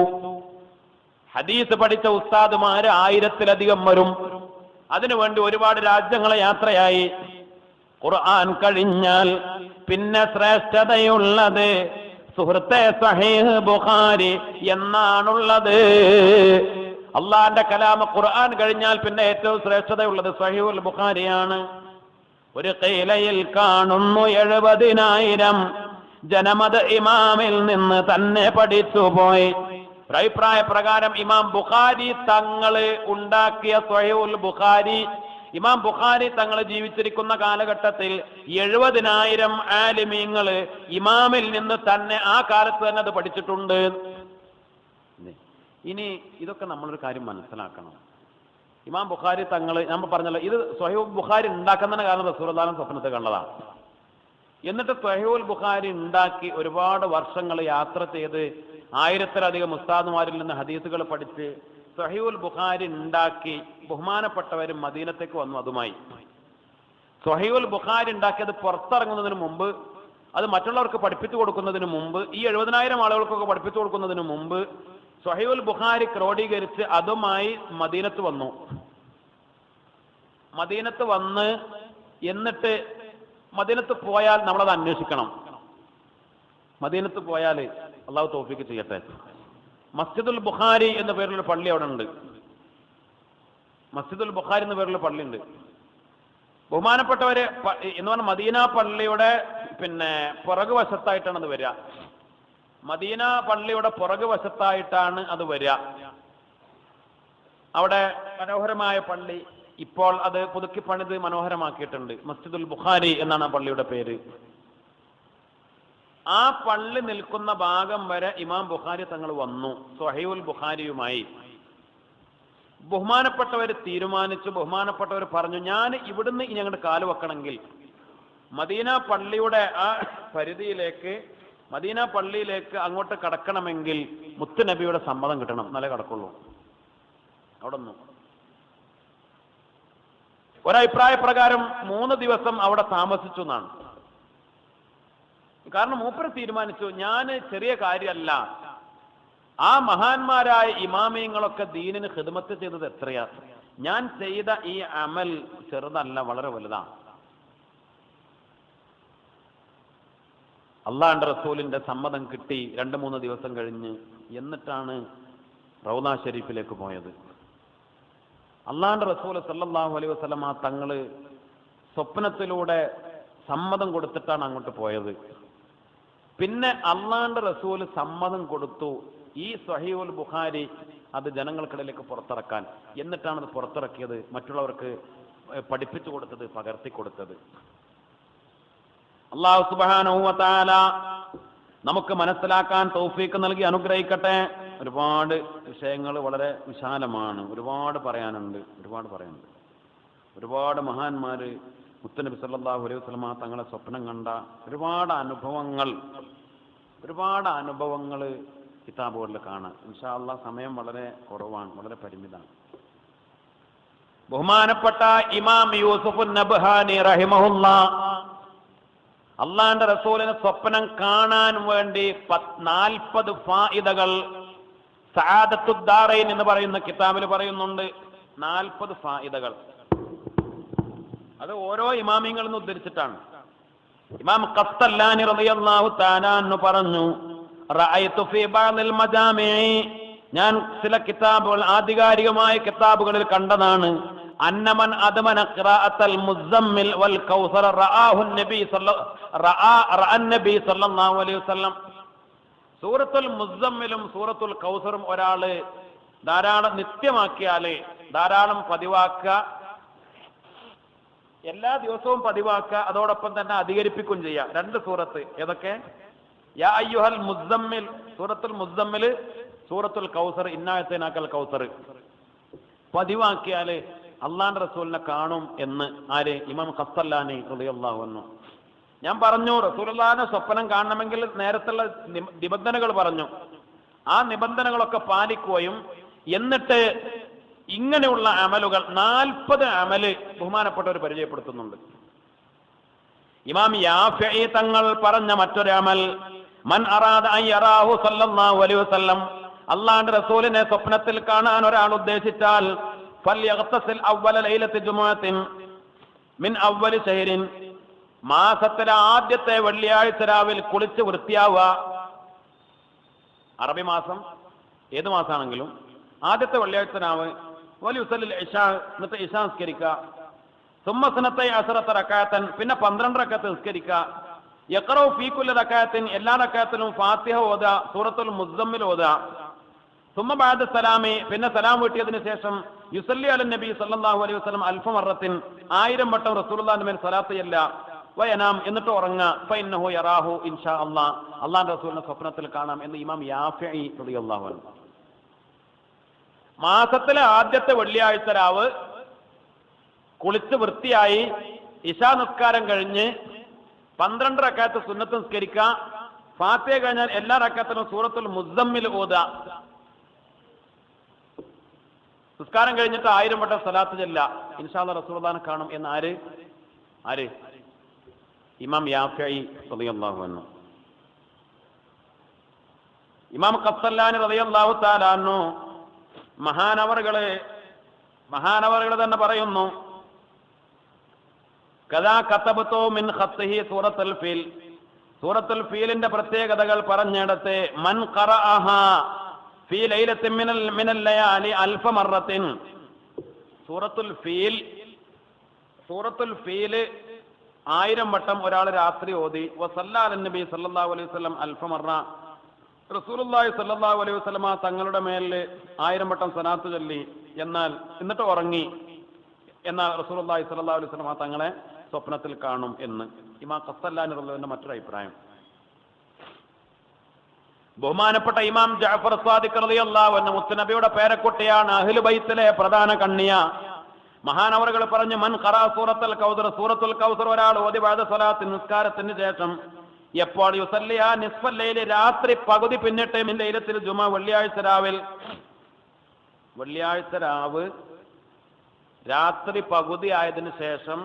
ഹദീസ് പഠിച്ച ഉസ്താദുമാര് 1000-ലധികം വരും. അതിനുവേണ്ടി ഒരുപാട് രാജ്യങ്ങളെ യാത്രയായി. ഖുർആൻ കഴിഞ്ഞാൽ പിന്നെ ശ്രേഷ്ഠതയുള്ളത് സുഹൃത്തെ സഹീഹ് ബുഖാരി എന്നാണുള്ളത്. അള്ളാന്റെ കലാമ ഖുർആൻ കഴിഞ്ഞാൽ പിന്നെ ഏറ്റവും ശ്രേഷ്ഠതയുള്ളത് സഹീഹുൽ ബുഖാരിയാണ്. ഒരു ഖീലയിൽ കാണുന്നു 70,000 ജനമത് ഇമാമിൽ നിന്ന് തന്നെ പഠിച്ചുപോയി. അഭിപ്രായ പ്രകാരം ഇമാം ബുഖാരി തങ്ങള് ഉണ്ടാക്കിയ സഹീഹുൽ ബുഖാരി, ഇമാം ബുഖാരി തങ്ങൾ ജീവിച്ചിരിക്കുന്ന കാലഘട്ടത്തിൽ 70,000 ആലിമീങ്ങള് ഇമാമിൽ നിന്ന് തന്നെ ആ കാലത്ത് തന്നെ അത് പഠിച്ചിട്ടുണ്ട്. ഇനി ഇതൊക്കെ നമ്മളൊരു കാര്യം മനസ്സിലാക്കണം. ഇമാം ബുഖാരി തങ്ങൾ നമ്മൾ പറഞ്ഞല്ലോ, ഇത് സ്വഹീഹുൽ ബുഖാരി ഉണ്ടാക്കുന്നതിന് കാരണം റസൂലുള്ളാഹിന്റെ സ്വപ്നത്തിൽ കണ്ടതാണ്. എന്നിട്ട് സ്വഹീഹുൽ ബുഖാരി ഉണ്ടാക്കി ഒരുപാട് വർഷങ്ങൾ യാത്ര ചെയ്ത് 1000-ലധികം ഉസ്താദുമാരിൽ നിന്ന് ഹദീസുകൾ പഠിച്ച് സ്വഹീഹുൽ ബുഖാരി ഉണ്ടാക്കി ബഹുമാനപ്പെട്ടവരും മദീനത്തേക്ക് വന്നു. അതുമായി സ്വഹീഹുൽ ബുഖാരി ഉണ്ടാക്കിയത് പുറത്തിറങ്ങുന്നതിന് മുമ്പ്, അത് മറ്റുള്ളവർക്ക് പഠിപ്പിച്ചു കൊടുക്കുന്നതിന് മുമ്പ്, ഈ 70,000 ആളുകൾക്കൊക്കെ പഠിപ്പിച്ചു കൊടുക്കുന്നതിന് മുമ്പ് സ്വഹീഹുൽ ബുഖാരി ക്രോഡീകരിച്ച് അതുമായി മദീനത്ത് വന്നു. മദീനത്ത് വന്ന് എന്നിട്ട് മദീനത്ത് പോയാൽ നമ്മളത് അന്വേഷിക്കണം. മദീനത്ത് പോയാൽ അള്ളാഹു തൗഫീഖ് ചെയ്യട്ടെ, മസ്ജിദുൽ ബുഖാരി എന്ന പേരിലൊരു പള്ളി അവിടെ ഉണ്ട്. മസ്ജിദുൽ ബുഖാരി എന്ന പേരിലുള്ള പള്ളിയുണ്ട്. ബഹുമാനപ്പെട്ടവര് എന്ന് പറഞ്ഞാൽ മദീന പള്ളിയുടെ പുറകു വശത്തായിട്ടാണ് അത് വരിക. മദീന പള്ളിയുടെ പുറകു വശത്തായിട്ടാണ് അത് വരിക. അവിടെ മനോഹരമായ പള്ളി, ഇപ്പോൾ അത് പുതുക്കി പണിത് മനോഹരമാക്കിയിട്ടുണ്ട്. മസ്ജിദുൽ ബുഖാരി എന്നാണ് ആ പള്ളിയുടെ പേര്. ആ പള്ളി നിൽക്കുന്ന ഭാഗം വരെ ഇമാം ബുഖാരി തങ്ങൾ വന്നു സ്വഹീഹുൽ ബുഖാരിയുമായി. ബഹുമാനപ്പെട്ടവർ തീരുമാനിച്ചു, ബഹുമാനപ്പെട്ടവർ പറഞ്ഞു, ഞാൻ ഇവിടുന്ന് ഇനി അങ്ങോട്ട് കാല് വെക്കണമെങ്കിൽ മദീന പള്ളിയുടെ ആ പരിധിയിലേക്ക്, മദീന പള്ളിയിലേക്ക് അങ്ങോട്ട് കടക്കണമെങ്കിൽ മുത്തുനബിയുടെ സമ്മതം കിട്ടണം, എന്നാലേ കടക്കുള്ളൂ. അവിടെ ഒന്നും ഒരഭിപ്രായ പ്രകാരം 3 ദിവസം അവിടെ താമസിച്ചു എന്നാണ്. കാരണം മൂപ്പര് തീരുമാനിച്ചു, ഞാൻ ചെറിയ കാര്യമല്ല, ആ മഹാന്മാരായ ഇമാമിയങ്ങളൊക്കെ ദീനിന് ഖിദ്മത്ത് ചെയ്തത് എത്രയാ, ഞാൻ ചെയ്ത ഈ അമൽ ചെറുതല്ല, വളരെ വലുതാണ്. അള്ളാഹുവിന്റെ റസൂലിന്റെ സമ്മതം കിട്ടി 2-3 ദിവസം കഴിഞ്ഞ്. എന്നിട്ടാണ് റൗള ഷരീഫിലേക്ക് പോയത്. അള്ളാഹുവിന്റെ റസൂൽ സല്ലല്ലാഹു അലൈഹി വസല്ലമ തങ്ങള് സ്വപ്നത്തിലൂടെ സമ്മതം കൊടുത്തിട്ടാണ് അങ്ങോട്ട് പോയത്. പിന്നെ അള്ളാഹുവിന്റെ റസൂൽ സമ്മതം കൊടുത്തു ഈ സ്വഹീഹുൽ ബുഖാരി അത് ജനങ്ങൾക്കിടയിലേക്ക് പുറത്തിറക്കാൻ. എന്നിട്ടാണ് അത് പുറത്തിറക്കിയത്, മറ്റുള്ളവർക്ക് പഠിപ്പിച്ചു കൊടുത്തത്, പകർത്തി കൊടുത്തത്. അല്ലാഹു സുബ്ഹാനഹു വ തആല നമുക്ക് മനസ്സിലാക്കാൻ തൗഫീഖ് നൽകി അനുഗ്രഹിക്കട്ടെ. ഒരുപാട് വിഷയങ്ങൾ വളരെ വിശാലമാണ്, ഒരുപാട് പറയാനുണ്ട്. ഒരുപാട് മഹാന്മാര് മുത്തുനബി സല്ലല്ലാഹു അലൈഹി വസല്ലമ തങ്ങളെ സ്വപ്നം കണ്ട ഒരുപാട് അനുഭവങ്ങൾ കിതാബുകളിൽ കാണാം. ഇൻഷാ അല്ലാഹ് സമയം വളരെ കുറവാണ്, വളരെ പരിമിതമാണ്. ബഹുമാനപ്പെട്ട ഇമാം യൂസുഫ് നബ്ഹാനി റഹിമഹുല്ലാഹ് അള്ളാന്റെ റസൂലിനെ സ്വപ്നം കാണാൻ വേണ്ടി 40 ഫായിദകൾ സഅദത്തുദ്ദാറൈൻ എന്ന് പറയുന്ന കിതാബിൽ പറയുന്നുണ്ട്. 40 ഫായിദകൾ. അത് ഓരോ ഇമാമിങ്ങളിൽ നിന്ന് ഉദ്ധരിച്ചിട്ടാണ്. ഇമാം ഖസ്തല്ലാനി റളിയല്ലാഹു തആല അൻഹു പറഞ്ഞു, റഅയ്തു ഫീ ബഅദിൽ മജാമിഇ, ഞാൻ ചില കിതാബുകൾ, ആധികാരികമായ കിതാബുകളിൽ കണ്ടതാണ്, അന്നമൻ അദ്മന ഖിറാഅത്തൽ മുസമ്മിൽ വൽ കൗസർ റആഹു നബി സല്ലല്ലാഹു അലൈഹി വസല്ലം. സൂറത്തുൽ മുസമ്മിലും സൂറത്തുൽ കൗസറും ഒരാള് ധാരാളം നിത്യമാക്കിയാല്, ധാരാളം പതിവാക്കുക, എല്ലാ ദിവസവും പതിവാക്കുക, അതോടൊപ്പം തന്നെ അധികരിപ്പിക്കുകയും ചെയ്യുക. 2 സൂറത്ത് ഏതൊക്കെ? യാ അയ്യുഹൽ മുസമ്മിൽ സൂറത്തുൽ മുസമ്മിൽ, സൂറത്തുൽ കൗസർ ഇന്നായത്തൈനാക്കൽ കൗസർ പതിവാക്കിയാല് അള്ളാന്റെ റസൂലിനെ കാണും എന്ന് ആര്? ഇമാം ഖസ്തല്ലാനി റളിയല്ലാഹു അൻഹു. ഞാൻ പറഞ്ഞു, റസൂലുള്ളാഹിനെ സ്വപ്നം കാണണമെങ്കിൽ നേരത്തുള്ള നിബന്ധനകൾ പറഞ്ഞു. ആ നിബന്ധനകളൊക്കെ പാലിക്കുകയും എന്നിട്ട് ഇങ്ങനെയുള്ള അമലുകൾ 40 അമല് ബഹുമാനപ്പെട്ടവർ പരിചയപ്പെടുത്തുന്നുണ്ട്. ഇമാം യാഫിഈ തങ്ങൾ പറഞ്ഞ മറ്റൊരു അമൽ, മൻ അറാദ അൻ യറാഹു സല്ലല്ലാഹു അലൈഹി വസല്ലം, അള്ളാഹുവിന്റെ റസൂലിനെ സ്വപ്നത്തിൽ കാണാൻ ഒരാൾ ഉദ്ദേശിച്ചാൽ, ഫൽയഗ്തസിൽ അവ്വല ലൈലത്തി ജുമുഅത്തിൻ മിൻ അവ്വലി ശഹരിൻ, മാസത്തിലെ ആദ്യത്തെ വെള്ളിയാഴ്ച രാവിലെ കുളിച്ച് വൃത്തിയാവുക. അറബി മാസം ഏത് മാസമാണെങ്കിലും ആദ്യത്തെ വെള്ളിയാഴ്ച രാവ് വലിയുസല്ലിൽ ഇശാ, എന്നിട്ട് ഇശാ നിസ്കരിക്കുക. സുമ്മസനത്തെ അസറത്തെ റക്കായത്തൻ, പിന്നെ 12 റക്കഅത്ത് നിസ്കരിക്കുക. യഖറഉ ഫീ കുല്ലി റക്കായത്തിൻ, എല്ലാ റക്കായത്തിലും ഫാത്തിഹ ഓതുക, സൂറത്തുൽ മുസമ്മിൽ ഓതുക. സുമ്മ ബഅദ സലാമി, പിന്നെ സലാം വീട്ടിയതിനു ശേഷം യുസല്ലി അലൻ നബി സല്ലല്ലാഹു അലൈഹി വസല്ലം അൽഫ മറത്തിൻ, 1000 വട്ടം റസൂലുള്ളാഹിന്റെ മേൽ സ്വലാത്ത് ചെല്ലുക. വയനാം, എന്നിട്ട് ഉറങ്ങുക. ഫഇന്നഹു യറാഹു ഇൻഷാ അല്ലാഹ്, അല്ലാഹുവിന്റെ റസൂലിനെ സ്വപ്നത്തിൽ കാണാം എന്ന് ഇമാം യാഫിഈ റളിയല്ലാഹു അൻഹു. മാസത്തിലെ ആദ്യത്തെ വെള്ളിയാഴ്ച രാവ് കുളിച്ച് വൃത്തിയായി ഇശാ നിസ്കാരം കഴിഞ്ഞ് 12 റക്അത്ത് സുന്നത്ത് നിസ്കരിക്കുക. ഫാത്തിഹ കഴിഞ്ഞാൽ എല്ലാ റക്അത്തിലും സൂറത്തുൽ മുസമ്മിൽ ഓതുക. നിസ്കാരം കഴിഞ്ഞിട്ട് 1000 വട്ടം സലാത്ത് ചൊല്ലുക. ഇൻഷാ അല്ലാഹ് റസൂലുള്ളാഹിനെ കാണും എന്ന് ആര് ഇമാം യാഫിഈ റളിയല്ലാഹു അൻഹു. ഇമാം ഖസ്സലാനി റളിയല്ലാഹു തആല അൻഹു മഹാനവറുകൾ തന്നെ പറയുന്നു, കദാ കതബതു മിൻ ഖത്തിഹി സൂറത്തുൽ ഫീൽ. സൂറത്തുൽ ഫീലിന്റെ പ്രത്യേകതകൾ പറഞ്ഞിടത്ത് മൻ ഖറഅഹ ഫീ ലൈലത്തിൻ മിനൽ ലയാലി അൽഫ മറത്തിൻ. സൂറത്തുൽ ഫീൽ 1000 വട്ടം ഒരാൾ രാത്രി ഓതി. വസല്ലല്ലാഹു അലൈഹി നബി സല്ലല്ലാഹു അലൈഹി വസല്ലം അൽഫ മറ. റസൂലുള്ളാഹി സല്ലല്ലാഹു അലൈഹി വസല്ലമ തങ്ങളുടെ മേലിൽ 1000 വട്ടം സലാത്ത് ചൊല്ലി. എന്നിട്ട് ഉറങ്ങി. എന്നാൽ റസൂലുള്ളാഹി സ്വല്ലല്ലാഹു അലൈഹി വസല്ലമ തങ്ങളെ സ്വപ്നത്തിൽ കാണും എന്ന് ഇമാം ഖസ്സലാനി റളിയല്ലാഹു മറ്റൊരു അഭിപ്രായം. ബഹുമാനപ്പെട്ട ഇമാം ജഅഫർ സാദിഖ് റളിയല്ലാഹു അൻഹു മുത്തുനബിയുടെ പേരക്കുട്ടിയാണ്, അഹ്ലു ബൈത്തിലെ പ്രധാന കണ്ണിയ. മഹാനവറുകൾ പറഞ്ഞു, മൻ ഖറഅ സൂറത്തുൽ കൗസർ ഒരാൾ ഓതി ബഅദ സ്വലാത്തി നിസ്കാരത്തിന് ശേഷം എപ്പോൾ യുസല്ലിയ നിസ്ഫൽ ലൈലി രാത്രി പകുതി പിന്നിട്ട് മിൻ ലൈലത്തിൽ ജുമുഅ വെള്ളിയാഴ്ച രാവ് രാത്രി പകുതി ആയതിനു ശേഷം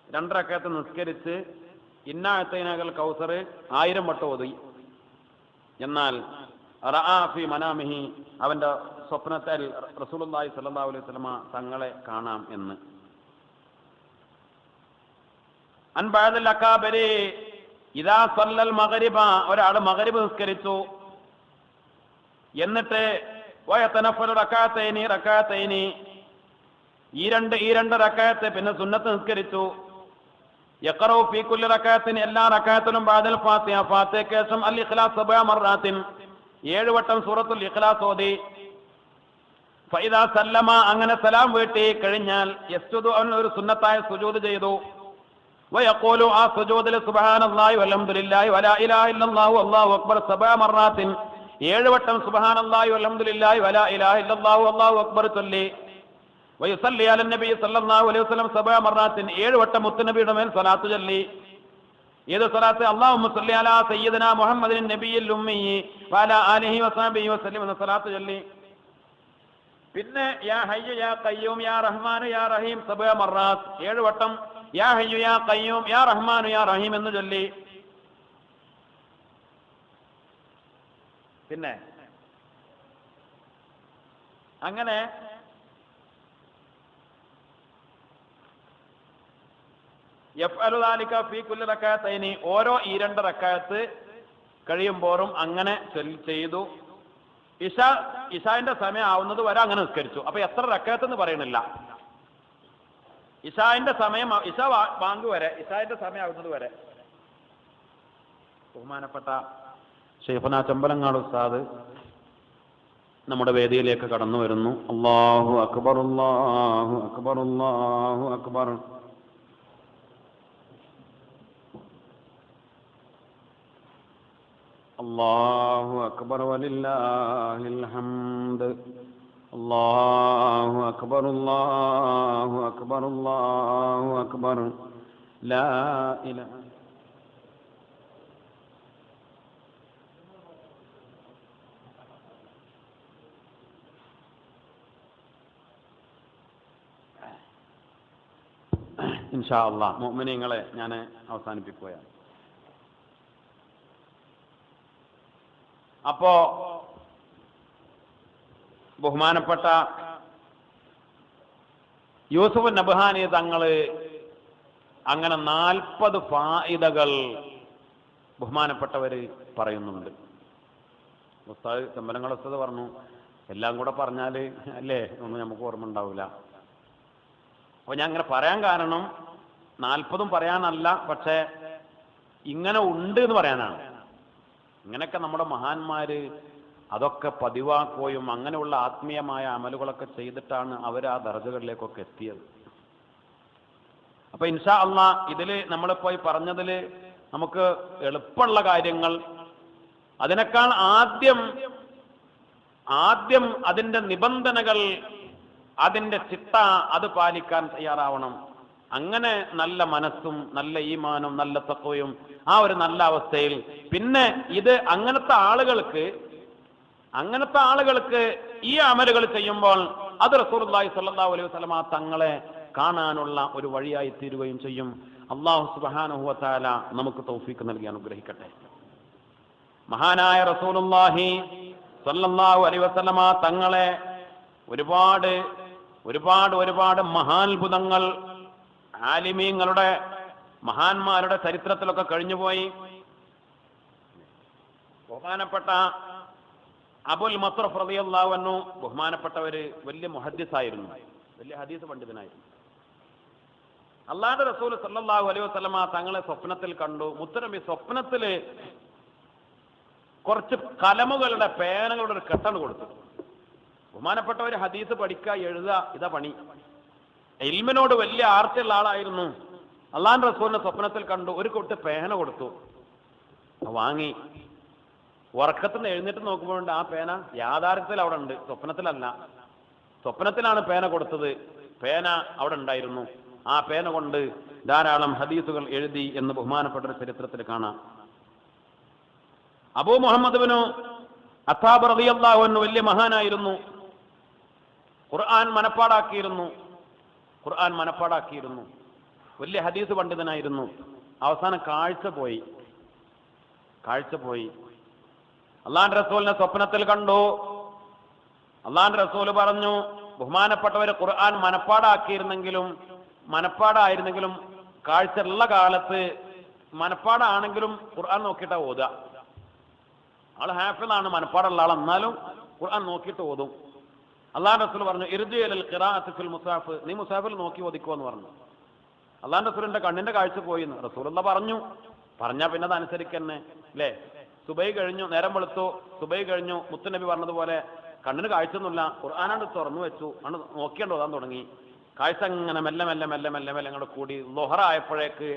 2 റക്അത്ത് നിസ്കരിച്ച് ഇന്നാ അത്തൈനകൽ കൗസർ 1000 വട്ടം ഓതി. എന്നാൽ റഅ ഫി മനാമിഹി അവന്റെ സ്വപ്നത്തിൽ റസൂലുള്ളാഹി സ്വല്ലല്ലാഹു അലൈഹി വസല്ലമ തങ്ങളെ കാണാം എന്ന്. അൻ ബഅദൽ അകാബരി ഇദാ സല്ലൽ മഗ്രിബ ഒരാൾ മഗ്രിബ് നിസ്കരിച്ചു. എന്നിട്ട് വയതനഫലു റകഅത്തൈനി ഈ രണ്ട് റകഅത്ത് പിന്നെ സുന്നത്ത് നിസ്കരിച്ചു. യഖറഉ ഫീ കുല്ലി റകഅത്തിൻ എല്ലാ റകഅത്തിലും ബഅദൽ ഫാത്തിഹയ്ക്ക് ശേഷം അൽ ഇഖ്ലാസ് 7 മററാത്തിൻ 7 വട്ടം സൂറത്തുൽ ഇഖ്ലാസ് ഓതി. ഫഇദാ സല്ലമ അങ്ങനെ സലാം വീട്ടി കഴിഞ്ഞാൽ യസ്ജുദു ഒരു സുന്നത്തായ സുജൂദ് ചെയ്തു. വയഖൂലു ആ സുജൂദിൽ സുബ്ഹാനല്ലാഹി വൽഹംദുലില്ലാഹി വലാ ഇലാഹ ഇല്ലല്ലാഹു അല്ലാഹു അക്ബർ 7 മററാത്തിൻ 7 വട്ടം സുബ്ഹാനല്ലാഹി വൽഹംദുലില്ലാഹി വലാ ഇലാഹ ഇല്ലല്ലാഹു അല്ലാഹു അക്ബർ ചൊല്ലി. വയുസല്ലി അലൻ നബി സല്ലല്ലാഹു അലൈഹി വസല്ലം 7 മററാത്തിൻ 7 വട്ടം മുത്തുനബിയുടെ മേൽ സ്വലാത്ത് ചൊല്ലി. ഏത് സ്വലാത്ത്? അല്ലാഹുമ്മ സല്ലി അലാ സയ്യിദിനാ മുഹമ്മദിൻ നബിയിൽ ഉമ്മി വഅലാ ആലിഹി വസഹബിഹി വസല്ലം എന്ന സ്വലാത്ത് ചൊല്ലി. പിന്നെ യാ ഹയ്യു യാ ഖയ്യൂം യാ റഹ്മാനു യാ റഹീം 7 മററാത്ത് 7 വട്ടം യാ ഹയ്യു യാ ഖയ്യൂം യാ റഹ്മാനു യാ റഹീം എന്ന് ചൊല്ലി. പിന്നെ അങ്ങനെ യഫ്അലു ദാലിക ഫീ കുല്ലി റകഅത്തൈനി ഓരോ ഈ 2 റകഅത്ത് കഴിയുമ്പോഴും അങ്ങനെ ചെയ്തു. ഇശാന്റെ സമയം ആവുന്നത് വരെ അങ്ങനെ നിസ്കരിച്ചു. അപ്പൊ എത്ര റകഅത്ത് എന്ന് പറയണില്ല. ഇശാന്റെ സമയം ബാങ്ക് വരെ, ഇശാന്റെ സമയം ആവുന്നത് വരെ. ബഹുമാനപ്പെട്ട ശൈഖുനാ ചെമ്പലങ്ങാട് ഉസ്താദ് നമ്മുടെ വേദിയിലേക്ക് കടന്നു വരുന്നു. അല്ലാഹു അക്ബർ അല്ലാഹു അക്ബർ അല്ലാഹു അക്ബർ. അല്ലാഹു അക്ബർ വലില്ലാഹിൽ ഹംദ്. അല്ലാഹു അക്ബർ അല്ലാഹു അക്ബർ അല്ലാഹു അക്ബർ ലാ ഇലാഹ. ഇൻഷാ അല്ലാഹ് മുഅ്മിനീങ്ങളെ ഞാൻ അവസാനിപ്പിക്കുകയാണ്. അപ്പോ ബഹുമാനപ്പെട്ട യൂസുഫ് നബ്ഹാനി തങ്ങള് അങ്ങനെ 40 ഫായിദകൾ ബഹുമാനപ്പെട്ടവര് പറയുന്നുണ്ട്. ഉസ്താദ് ചെമ്പലങ്ങാട് ഉസ്താദ് പറഞ്ഞു, എല്ലാം കൂടെ പറഞ്ഞാൽ അല്ലേ ഒന്നും നമുക്ക് ഓർമ്മ ഉണ്ടാവില്ല. അപ്പോൾ ഞാൻ അങ്ങനെ പറയാൻ കാരണം 40 പറയാനല്ല, പക്ഷേ ഇങ്ങനെ ഉണ്ട് എന്ന് പറയാനാണ്. ഇങ്ങനെയൊക്കെ നമ്മുടെ മഹാന്മാര് അതൊക്കെ പതിവാക്കുകയും അങ്ങനെയുള്ള ആത്മീയമായ അമലുകളൊക്കെ ചെയ്തിട്ടാണ് അവർ ആ ദർജകളിലേക്കൊക്കെ എത്തിയത്. അപ്പൊ ഇൻഷാ അല്ലാഹ് ഇതില് നമ്മളിപ്പോ ഈ പറഞ്ഞതില് നമുക്ക് എളുപ്പമുള്ള കാര്യങ്ങൾ, അതിനേക്കാൾ ആദ്യം ആദ്യം അതിന്റെ നിബന്ധനകൾ, അതിന്റെ ചിട്ട അത് പാലിക്കാൻ തയ്യാറാവണം. അങ്ങനെ നല്ല മനസ്സും നല്ല ഈമാനും നല്ല തഖ്വയും ആ ഒരു നല്ല അവസ്ഥയിൽ പിന്നെ ഇത് അങ്ങനത്തെ ആളുകൾക്ക് ഈ അമലുകൾ ചെയ്യുമ്പോൾ അത് റസൂലുള്ളാഹി സ്വല്ലല്ലാഹു അലൈഹി വസല്ലമ തങ്ങളെ കാണാനുള്ള ഒരു വഴിയായി തീരുകയും ചെയ്യും. അല്ലാഹു സുബ്ഹാനഹു വ തആല നമുക്ക് തൗഫീഖ് നൽകി അനുഗ്രഹിക്കട്ടെ. മഹാനായ റസൂലുള്ളാഹി സ്വല്ലല്ലാഹു അലൈഹി വസല്ലമ തങ്ങളെ ഒരുപാട് മഹാത്ഭുതങ്ങൾ ആലിമീങ്ങളുടെ മഹാന്മാരുടെ ചരിത്രത്തിലൊക്കെ കഴിഞ്ഞുപോയി. ബഹുമാനപ്പെട്ട അബുൽ മസ്റഫ് റളിയല്ലാഹു അൻഹു ബഹുമാനപ്പെട്ടവര് വലിയ മുഹദ്ദിസായിരുന്നു, വലിയ ഹദീസ് പണ്ഡിതനായിരുന്നു. അല്ലാഹുവിന്റെ റസൂൽ സല്ലല്ലാഹു അലൈഹി വസല്ലമ തങ്ങളെ സ്വപ്നത്തിൽ കണ്ടു. മുത്തനബി സ്വപ്നത്തില് കുറച്ച് കലമുകളുടെ പേനകളുടെ ഒരു കെട്ടാണ് കൊടുത്തു. ബഹുമാനപ്പെട്ടവര് ഹദീസ് പഠിക്കുക, എഴുതുക, ഇതാ പണി. ഇൽമിനോട് വലിയ ആർത്തിയുള്ള ആളായിരുന്നു. അല്ലാഹുവിന്റെ റസൂലിനെ സ്വപ്നത്തിൽ കണ്ടു, ഒരു കൊട്ട് പേന കൊടുത്തു. വാങ്ങി ഉറക്കത്തിൽ നിന്ന് എഴുന്നേറ്റ് നോക്കുമ്പോഴുണ്ട് ആ പേന യാഥാർത്ഥ്യത്തിൽ അവിടെ ഉണ്ട്, സ്വപ്നത്തിലല്ല. സ്വപ്നത്തിലാണ് പേന കൊടുത്തത്, പേന അവിടെ ഉണ്ടായിരുന്നു. ആ പേന കൊണ്ട് ധാരാളം ഹദീസുകൾ എഴുതി എന്ന് ബഹുമാനപ്പെട്ട ചരിത്രത്തിൽ കാണാം. അബൂ മുഹമ്മദ് ബിനു അത്താബ് റളിയല്ലാഹു അൻഹു വലിയ മഹാനായിരുന്നു. ഖുർആൻ മനപ്പാടാക്കിയിരുന്നു. വലിയ ഹദീസ് പണ്ഡിതനായിരുന്നു. അവസാനം കാഴ്ച പോയി. അള്ളാഹുവിന്റെ റസൂലിനെ സ്വപ്നത്തിൽ കണ്ടു. അള്ളാഹുവിന്റെ റസൂൽ പറഞ്ഞു, ബഹുമാനപ്പെട്ടവര് ഖുർആൻ മനപ്പാടായിരുന്നെങ്കിലും കാഴ്ച ഉള്ള കാലത്ത് മനപ്പാടാണെങ്കിലും ഖുർആൻ നോക്കിയിട്ടാ ഓതുക. ആള് ഹാഫിളാണ്, മനപ്പാടുള്ള ആൾ, എന്നാലും ഖുർആൻ നോക്കിയിട്ട് ഓതും. അള്ളാഹുവിന്റെ റസൂൽ പറഞ്ഞു, ഇർജി ഇലൽ ഖിറാഅത്തി ഫിൽ മുസാഫ്, നീ മുസാഫിൽ നോക്കി ഓദിക്കോ എന്ന് പറഞ്ഞു. അള്ളാഹുവിന്റെ റസൂലിന്റെ കണ്ണിന്റെ കാഴ്ച പോയി എന്ന് റസൂലുള്ള പറഞ്ഞാ പിന്നെ അതനുസരിക്കന്നെ അല്ലേ. സുബൈ കഴിഞ്ഞു, നേരം വെളുത്തു, സുബൈ കഴിഞ്ഞു. മുത്തുനബി പറഞ്ഞതുപോലെ കണ്ണിന് കാഴ്ചയൊന്നുമില്ല, ഖുർആനാണ്ട് തുറന്നു വെച്ചു, ആണ് നോക്കിയാണ്ട് ഓതാൻ തുടങ്ങി. കാഴ്ച അങ്ങനെ മെല്ലെ അങ്ങോട്ട് കൂടി ളുഹറായപ്പോഴേക്ക്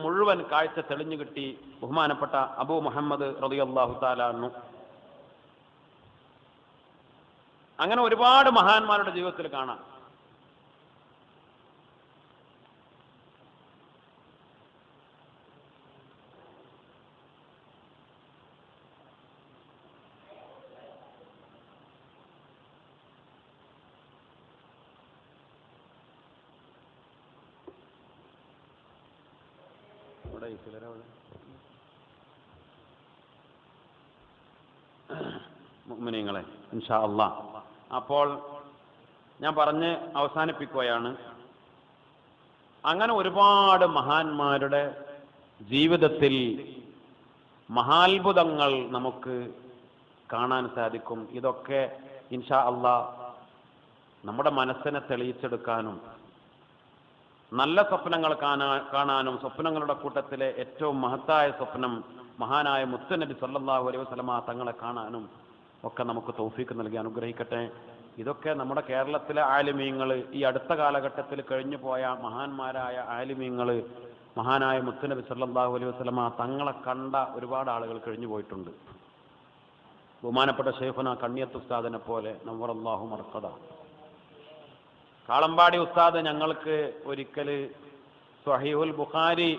മുഴുവൻ കാഴ്ച തെളിഞ്ഞു കിട്ടി. ബഹുമാനപ്പെട്ട അബൂ മുഹമ്മദ് റളിയല്ലാഹു തആല അൻഹു. അങ്ങനെ ഒരുപാട് മഹാന്മാരുടെ ജീവിതത്തിൽ കാണാം. മുഅ്മിനീങ്ങളെ, ഇൻഷാ അല്ലാഹ്. അപ്പോൾ ഞാൻ പറഞ്ഞ് അവസാനിപ്പിക്കുകയാണ്. അങ്ങനെ ഒരുപാട് മഹാന്മാരുടെ ജീവിതത്തിൽ മഹാത്ഭുതങ്ങൾ നമുക്ക് കാണാൻ സാധിക്കും. ഇതൊക്കെ ഇൻഷാ അല്ലാഹ് നമ്മുടെ മനസ്സിനെ തെളിയിച്ചെടുക്കാനും നല്ല സ്വപ്നങ്ങൾ കാണാനും, സ്വപ്നങ്ങളുടെ കൂട്ടത്തിലെ ഏറ്റവും മഹത്തായ സ്വപ്നം മഹാനായ മുത്തുനബി സല്ലല്ലാഹു അലൈഹി വസല്ലമ തങ്ങളെ കാണാനും ഒക്കെ നമുക്ക് തൗഫീഖ് നൽകി അനുഗ്രഹിക്കട്ടെ. ഇതൊക്കെ നമ്മുടെ കേരളത്തിലെ ആലിമീങ്ങൾ, ഈ അടുത്ത കാലഘട്ടത്തിൽ കഴിഞ്ഞു പോയ മഹാന്മാരായ ആലിമീങ്ങൾ, മഹാനായ മുത്തുനബി സല്ലല്ലാഹു അലൈഹി വസല്ലമ തങ്ങളെ കണ്ട ഒരുപാട് ആളുകൾ കഴിഞ്ഞു പോയിട്ടുണ്ട്. ബഹുമാനപ്പെട്ട ശൈഖുന കണ്ണിയത്ത് ഉസ്താദിനെ പോലെ നവ്വറല്ലാഹു മർഖദ, കാളമ്പാടി ഉസ്താദ് ഞങ്ങൾക്ക് ഒരിക്കൽ സ്വഹീഹുൽ ബുഖാരി